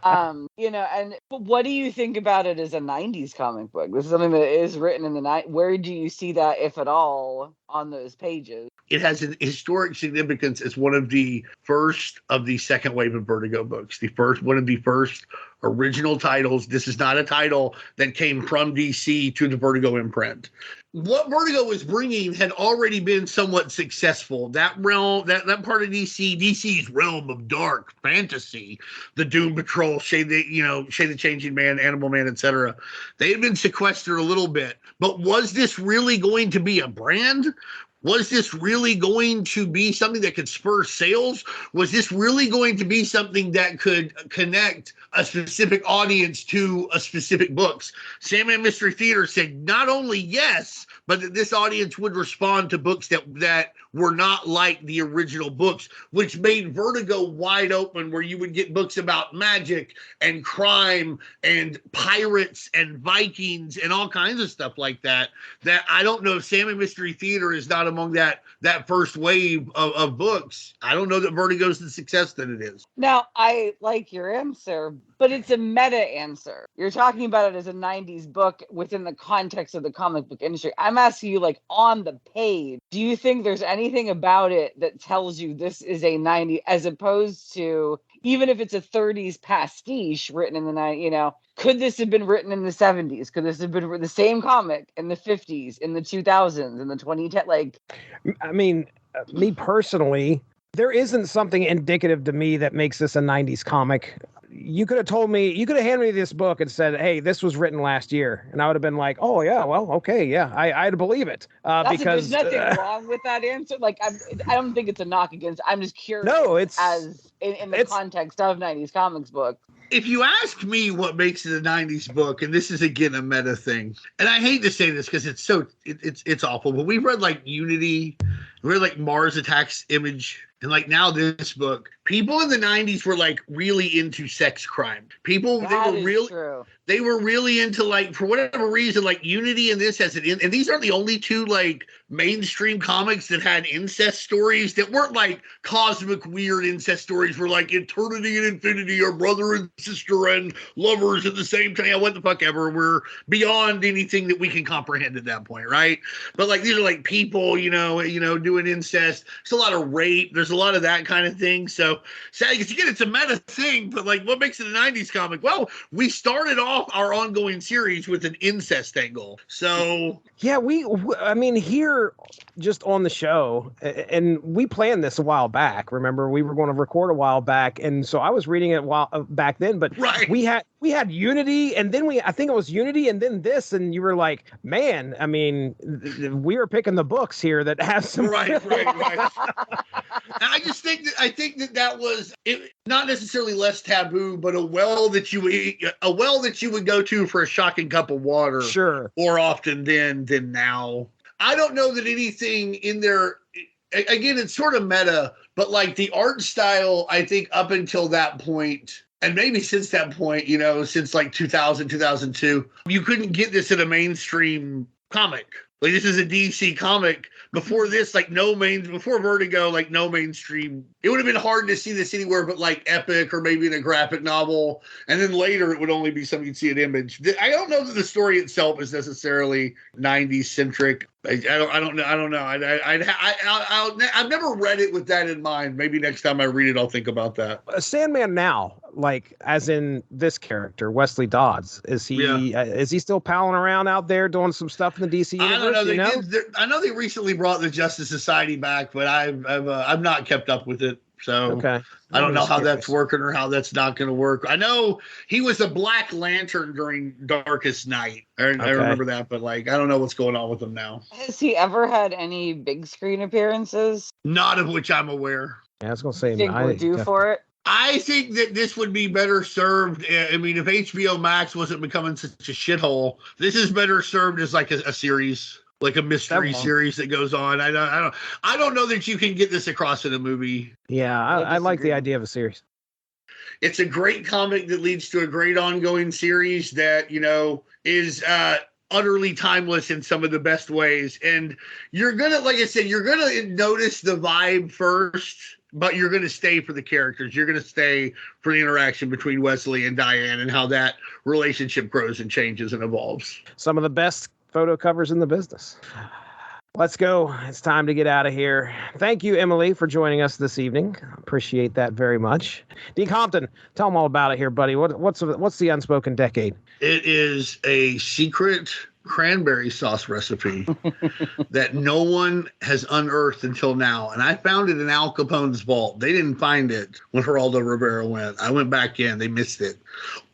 And what do you think about it as a 90s comic book? This is something that is written in the night. Where do you see that, if at all, on those pages? It has an historic significance as one of the first of the second wave of Vertigo books. One of the first original titles. This is not a title that came from DC to the Vertigo imprint. What Vertigo was bringing had already been somewhat successful. That realm, that part of DC's realm of dark fantasy, the Doom Patrol, Shade the Changing Man, Animal Man, etc. They had been sequestered a little bit. But was this really going to be a brand? Was this really going to be something that could spur sales? Was this really going to be something that could connect a specific audience to a specific books? Sandman Mystery Theater said not only yes, but that this audience would respond to books that were not like the original books, which made Vertigo wide open, where you would get books about magic and crime and pirates and Vikings and all kinds of stuff like that. That I don't know if Sandman Mystery Theater is not among that first wave of books. I don't know that Vertigo's the success that it is. Now, I like your answer, but it's a meta answer. You're talking about it as a 90s book within the context of the comic book industry. I'm asking you, like, on the page, do you think there's anything about it that tells you this is a 90s, as opposed to, even if it's a 30s pastiche written in the 90s, could this have been written in the 70s? Could this have been the same comic in the 50s, in the 2000s, in the 2010s? Like, I mean, me personally, there isn't something indicative to me that makes this a 90s comic. You could have told me, you could have handed me this book and said, hey, this was written last year. And I would have been like, oh, yeah, well, okay, yeah, I'd believe it. Because there's nothing wrong with that answer. Like, I don't think it's a knock against, I'm just curious. No, it's as in the context of 90s comics books. If you ask me what makes it a 90s book, and this is again a meta thing, and I hate to say this because it's awful, but we've read like Unity, we read like Mars Attacks Image, and like now this book, people in the 90s were like really into sex crime. People, they were really into, like, for whatever reason, like Unity and this has it in, and these aren't the only two like mainstream comics that had incest stories that weren't like cosmic weird incest stories where like eternity and infinity are brother and sister and lovers at the same time. Yeah, what the fuck ever. We're beyond anything that we can comprehend at that point, right? But like these are like people, doing incest. There's a lot of rape. There's a lot of that kind of thing. So again, it's a meta thing, but like what makes it a 90s comic? Well, we started off our ongoing series with an incest angle. So yeah, I mean, here just on the show, and we planned this a while back. Remember, we were going to record a while back, and so I was reading it back then. But right. we had Unity, and then I think it was Unity, and then this, and you were like, man, I mean, we were picking the books here that have some right. And I think that was not necessarily less taboo, but a well that you would go to for a shocking cup of water, sure, more often than now. I don't know that anything in there, again, it's sort of meta, but like the art style, I think up until that point, and maybe since that point, since like 2000, 2002, you couldn't get this in a mainstream comic. Like this is a DC comic. Before this, before Vertigo, like no mainstream. It would have been hard to see this anywhere but like Epic or maybe in a graphic novel. And then later it would only be something you'd see at Image. I don't know that the story itself is necessarily 90s centric. I don't know. I've never read it with that in mind. Maybe next time I read it, I'll think about that. Sandman now, like as in this character, Wesley Dodds, is he still palling around out there doing some stuff in the DC universe? I don't know. I know they recently brought the Justice Society back, but I've not kept up with it. So okay. I don't know how that's working or how that's not going to work. I know he was a Black Lantern during Darkest Night. I remember that, but like I don't know what's going on with him now. Has he ever had any big screen appearances? Not of which I'm aware. Yeah, I was going to say, think we're due for it. I think that this would be better served. I mean, if HBO Max wasn't becoming such a shithole, this is better served as like a series. Like a mystery series that goes on. I don't know that you can get this across in a movie. Yeah, I like the idea of a series. It's a great comic that leads to a great ongoing series that, is utterly timeless in some of the best ways. And you're going to, like I said, you're going to notice the vibe first, but you're going to stay for the characters. You're going to stay for the interaction between Wesley and Diane and how that relationship grows and changes and evolves. Some of the best photo covers in the business. Let's go. It's time to get out of here. Thank you, Emily, for joining us this evening. Appreciate that very much. Dean Compton, tell them all about it here, buddy. What's the Unspoken Decade? It is a secret cranberry sauce recipe that no one has unearthed until now. And I found it in Al Capone's vault. They didn't find it when Geraldo Rivera went. I went back in. They missed it.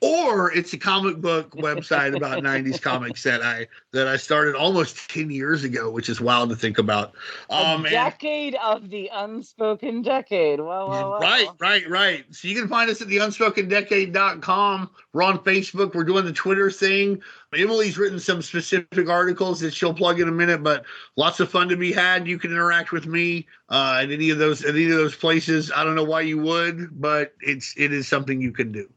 or it's a comic book website about 90s comics that I started almost 10 years ago, which is wild to think about. A decade of the unspoken decade. Wow. Right. So you can find us at the unspokendecade.com. We're on Facebook. We're doing the Twitter thing. Emily's written some specific articles that she'll plug in a minute, but lots of fun to be had. You can interact with me at any of those places. I don't know why you would, but it is something you can do.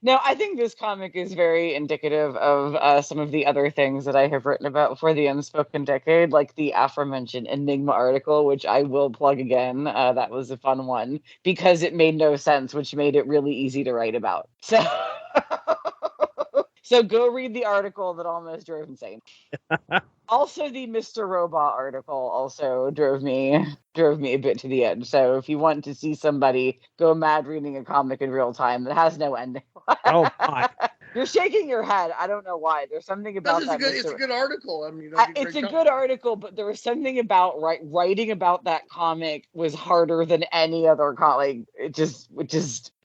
No, I think this comic is very indicative of some of the other things that I have written about for the Unspoken Decade, like the aforementioned Enigma article, which I will plug again. That was a fun one because it made no sense, which made it really easy to write about. So, so go read the article that almost drove insane. Also, the Mr. Robot article also drove me a bit to the edge. So if you want to see somebody go mad reading a comic in real time that has no ending. Oh my. You're shaking your head. I don't know why. There's something about that. It's a good article. I mean, it's a good article, but there was something about writing about that comic was harder than any other comic. It just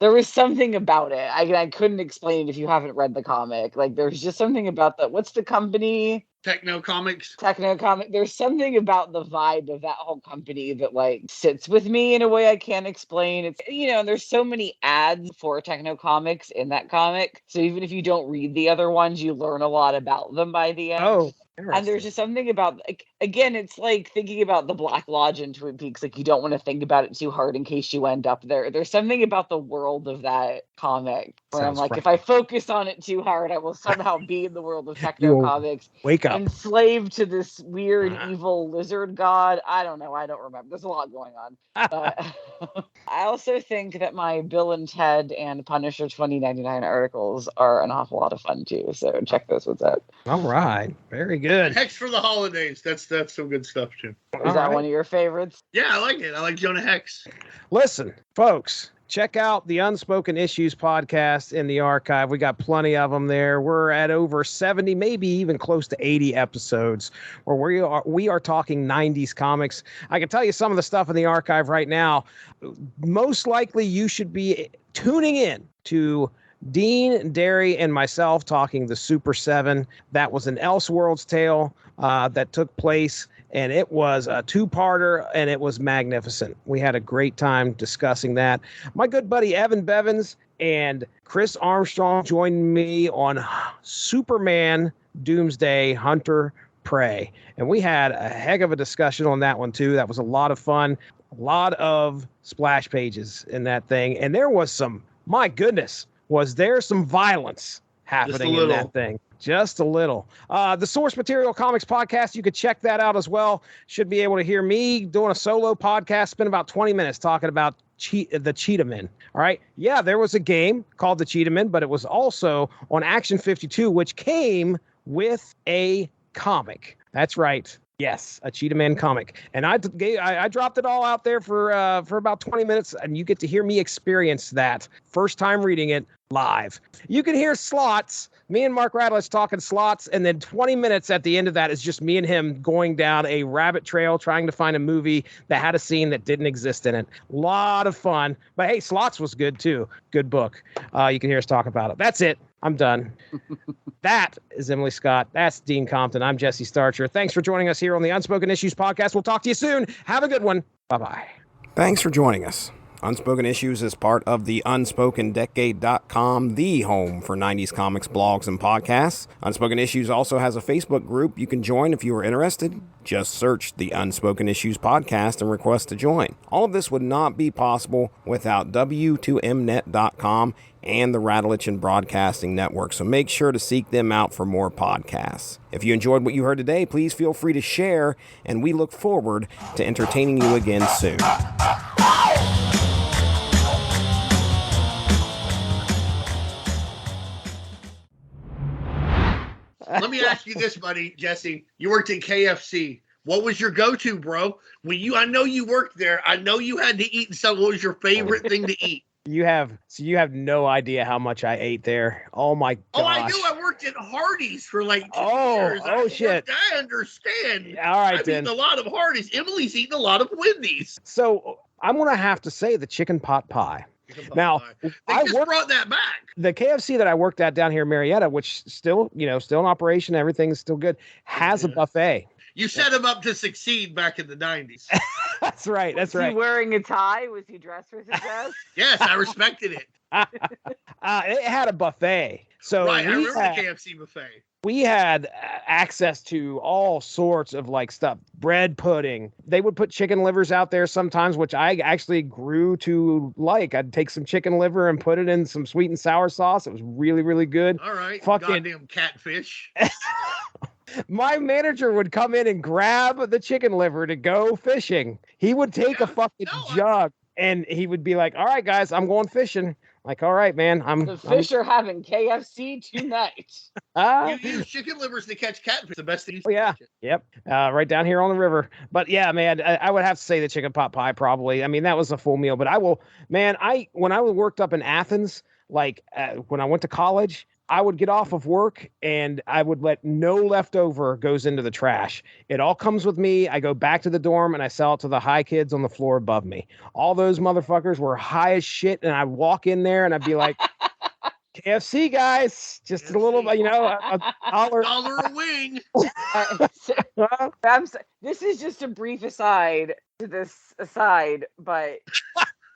there was something about it. I couldn't explain it if you haven't read the comic. Like there's just something about what's the company? Techno Comics. There's something about the vibe of that whole company that like sits with me in a way I can't explain. It's there's so many ads for Techno Comics in that comic. So even if you don't read the other ones, you learn a lot about them by the end. Oh. And there's just something about, like, again, it's like thinking about the Black Lodge in Twin Peaks. Like, you don't want to think about it too hard in case you end up there. There's something about the world of that comic where I'm like, if I focus on it too hard, I will somehow be in the world of Techno Comics. Wake up. Enslaved to this weird, evil lizard god. I don't know. I don't remember. There's a lot going on. I also think that my Bill and Ted and Punisher 2099 articles are an awful lot of fun, too. So check those ones out. All right. Very good. Hex for the holidays. That's some good stuff too. Is that one of your favorites? Yeah, I like it. I like Jonah Hex. Listen, folks, check out the Unspoken Issues podcast in the archive. We got plenty of them there. We're at over 70, maybe even close to 80 episodes where we are talking 90s comics. I can tell you some of the stuff in the archive right now. Most likely you should be tuning in to Dean, Derry, and myself talking the Super 7. That was an Elseworlds tale that took place, and it was a two-parter, and it was magnificent. We had a great time discussing that. My good buddy Evan Bevins and Chris Armstrong joined me on Superman Doomsday Hunter Prey, and we had a heck of a discussion on that one, too. That was a lot of fun. A lot of splash pages in that thing, and there was some, my goodness, was there some violence happening in that thing? Just a little. The Source Material Comics podcast, you could check that out as well. Should be able to hear me doing a solo podcast, spend about 20 minutes talking about the Cheetah Men. All right. Yeah, there was a game called the Cheetah Men, but it was also on Action 52, which came with a comic. That's right. Yes, a Cheetah Man comic. And I dropped it all out there for about 20 minutes, and you get to hear me experience that first time reading it live. You can hear Slots, me and Mark Radlich talking Slots, and then 20 minutes at the end of that is just me and him going down a rabbit trail trying to find a movie that had a scene that didn't exist in it. A lot of fun. But hey, Slots was good too. Good book. You can hear us talk about it. That's it. I'm done. That is Emily Scott. That's Dean Compton. I'm Jesse Starcher. Thanks for joining us here on the Unspoken Issues podcast. We'll talk to you soon. Have a good one. Bye-bye. Thanks for joining us. Unspoken Issues is part of the UnspokenDecade.com, the home for 90s comics, blogs, and podcasts. Unspoken Issues also has a Facebook group you can join if you are interested. Just search the Unspoken Issues podcast and request to join. All of this would not be possible without W2Mnet.com and the Rattlich Broadcasting Network, so make sure to seek them out for more podcasts. If you enjoyed what you heard today, please feel free to share, and we look forward to entertaining you again soon. Let me ask you this, buddy, Jesse. You worked at KFC. What was your go-to, bro? I know you worked there. I know you had to eat something. What was your favorite thing to eat? You have no idea how much I ate there. Oh my gosh. Oh, I do. I worked at Hardee's for like 2 years. Shit. I understand. All right, I've then. eaten a lot of Hardee's. Emily's eaten a lot of Wendy's. So I'm gonna have to say the chicken pot pie. Now, They I just worked brought that back. the KFC that I worked at down here in Marietta, which still in operation, everything's still good, has a buffet. You set him up to succeed back in the 90s. That's right. That's Was right. he wearing a tie? Was he dressed for success? Yes, I respected it. It had a buffet. So Right, I remember the KFC buffet. we had access to all sorts of like stuff, bread pudding. They would put chicken livers out there sometimes, which I actually grew to like. I'd take some chicken liver and put it in some sweet and sour sauce. It was really, really good. All right, Fucking goddamn catfish. My manager would come in and grab the chicken liver to go fishing. He would take a fucking jug and he would be like, "All right, guys, I'm going fishing." Like, "All right, man, The fish are having KFC tonight." You use chicken livers to catch catfish. The best thing. Oh, yeah. Yep. Right down here on the river. But yeah, man, I would have to say the chicken pot pie probably. I mean, that was a full meal. But when I worked up in Athens, like when I went to college, I would get off of work and I would let no leftover goes into the trash. It all comes with me. I go back to the dorm and I sell it to the high kids on the floor above me. All those motherfuckers were high as shit. And I walk in there and I'd be like, KFC guys, just KFC. A little, a $1 a wing. This is just a brief aside to this aside, but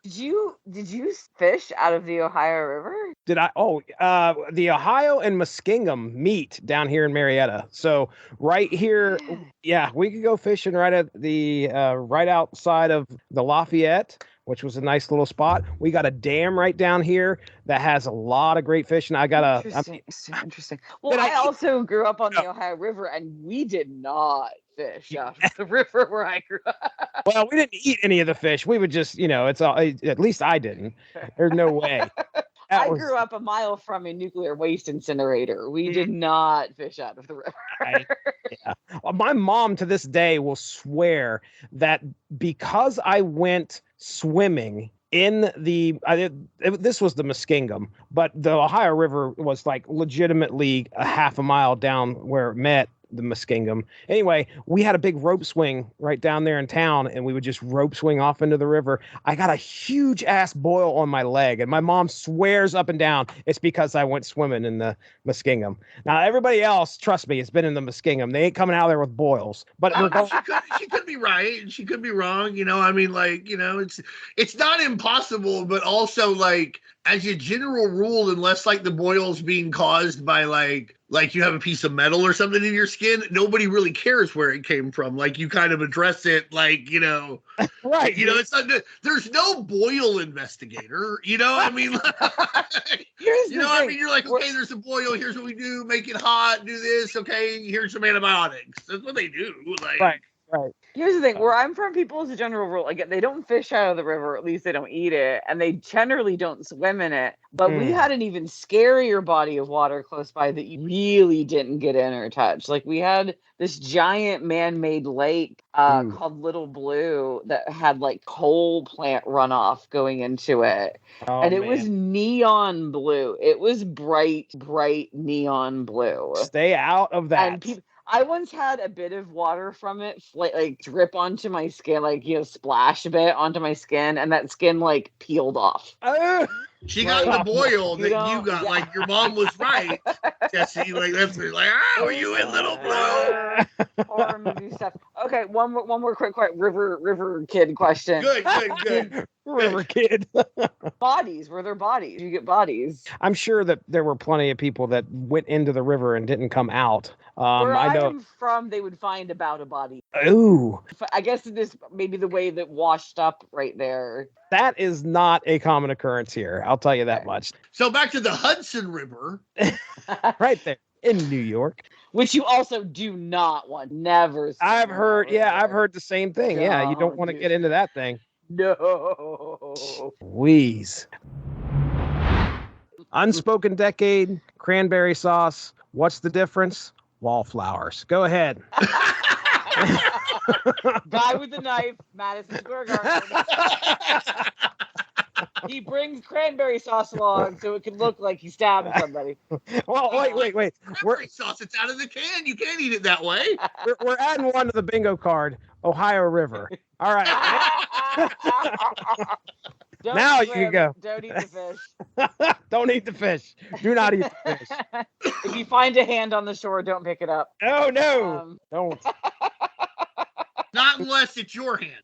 did you fish out of the Ohio River? Did I? Oh, the Ohio and Muskingum meet down here in Marietta. So right here, yeah, we could go fishing right at the right outside of the Lafayette, which was a nice little spot. We got a dam right down here that has a lot of great fish, and I got interesting. Well, I also grew up on the Ohio River, and we did not fish out of the river where I grew up. Well, we didn't eat any of the fish. We would just, it's all, at least I didn't. There's no way. I grew up a mile from a nuclear waste incinerator. We did not fish out of the river. My mom to this day will swear that because I went swimming in this was the Muskingum, but the Ohio River was like legitimately a half a mile down where it met the Muskingum. Anyway, we had a big rope swing right down there in town, and we would just rope swing off into the river. I got a huge ass boil on my leg, and my mom swears up and down it's because I went swimming in the Muskingum. Now, everybody else, trust me, it's been in the Muskingum. They ain't coming out there with boils. But she could be right, and she could be wrong. I mean, it's not impossible, but also like as a general rule, unless like the boils being caused by like you have a piece of metal or something in your skin, nobody really cares where it came from. Like you kind of address it like, right. It's not, there's no boil investigator, I mean, you're like, okay, there's a boil. Here's what we do. Make it hot, do this. Okay. Here's some antibiotics. That's what they do. Like, Right. Here's the thing. Where I'm from, people, as a general rule, like they don't fish out of the river. At least they don't eat it, and they generally don't swim in it. But we had an even scarier body of water close by that you really didn't get in or touch. Like we had this giant man-made lake called Little Blue that had like coal plant runoff going into it, and it was neon blue. It was bright neon blue. Stay out of that. And I once had a bit of water from it like drip onto my skin, like, splash a bit onto my skin, and that skin like peeled off. She got the boil that you got. Yeah. Like your mom was right, Jesse. Like that's like, are you in Little Blue? Horror movie stuff. Okay, one more quick river kid question. Good. River kid. Bodies. Were there bodies? You get bodies. I'm sure that there were plenty of people that went into the river and didn't come out. Where I'm from, they would find about a body. Ooh. I guess this maybe the way that washed up right there. That is not a common occurrence here. I'll tell you that much. So back to the Hudson River. Right there in New York. Which you also do not want. Never. I've heard the same thing. Yeah, you don't want to get into that thing. No. Wheeze. Unspoken Decade, cranberry sauce. What's the difference? Wallflowers. Go ahead. Guy with the knife, Madison Square Garden. He brings cranberry sauce along so it can look like he stabbed somebody. Well, wait. Cranberry sauce, it's out of the can. You can't eat it that way. We're adding one to the bingo card. Ohio River. All right. Don't Now you swim, can go. Don't eat the fish. Don't eat the fish. Do not eat the fish. If you find a hand on the shore, don't pick it up. Oh, no. Don't. Not unless it's your hand.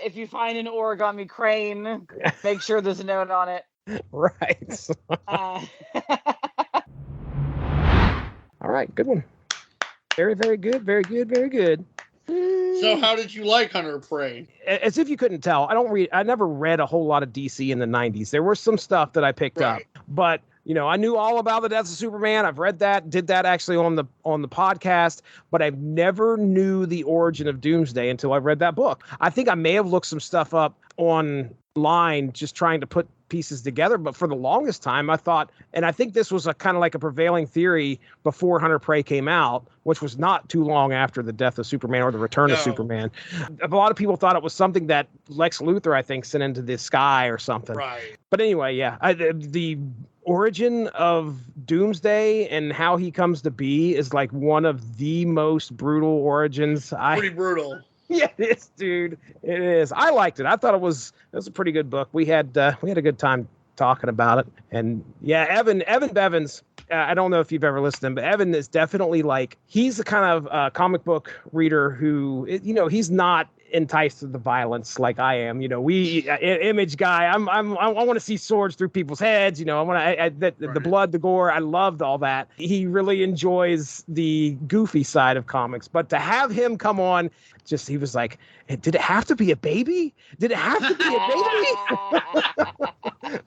If you find an origami crane, make sure there's a note on it. Right. All right. Good one. Very, very good. Very good. Very good. So how did you like Hunter of Prey? As if you couldn't tell, I never read a whole lot of DC in the 90s. There was some stuff that I picked up, but I knew all about the death of Superman. I've read that, did that actually on the podcast, but I've never knew the origin of Doomsday until I read that book. I think I may have looked some stuff up online just trying to put pieces together, but for the longest time I thought, and I think this was a kind of like a prevailing theory before Hunter Prey came out, which was not too long after the death of Superman or the return of Superman. A lot of people thought it was something that Lex Luthor, I think, sent into the sky or something. Right. But anyway, yeah, the origin of Doomsday and how he comes to be is like one of the most brutal origins. Pretty brutal. Yeah, it is, dude. It is. I liked it. I thought it was a pretty good book. We had a good time talking about it. And yeah, Evan Bevins. I don't know if you've ever listened to him, but Evan is definitely he's the kind of comic book reader who, he's not enticed to the violence like I am. Image guy. I want to see swords through people's heads. I want the blood, the gore. I loved all that. He really enjoys the goofy side of comics, but to have him come on, he was like, did it have to be a baby? Did it have to be a baby?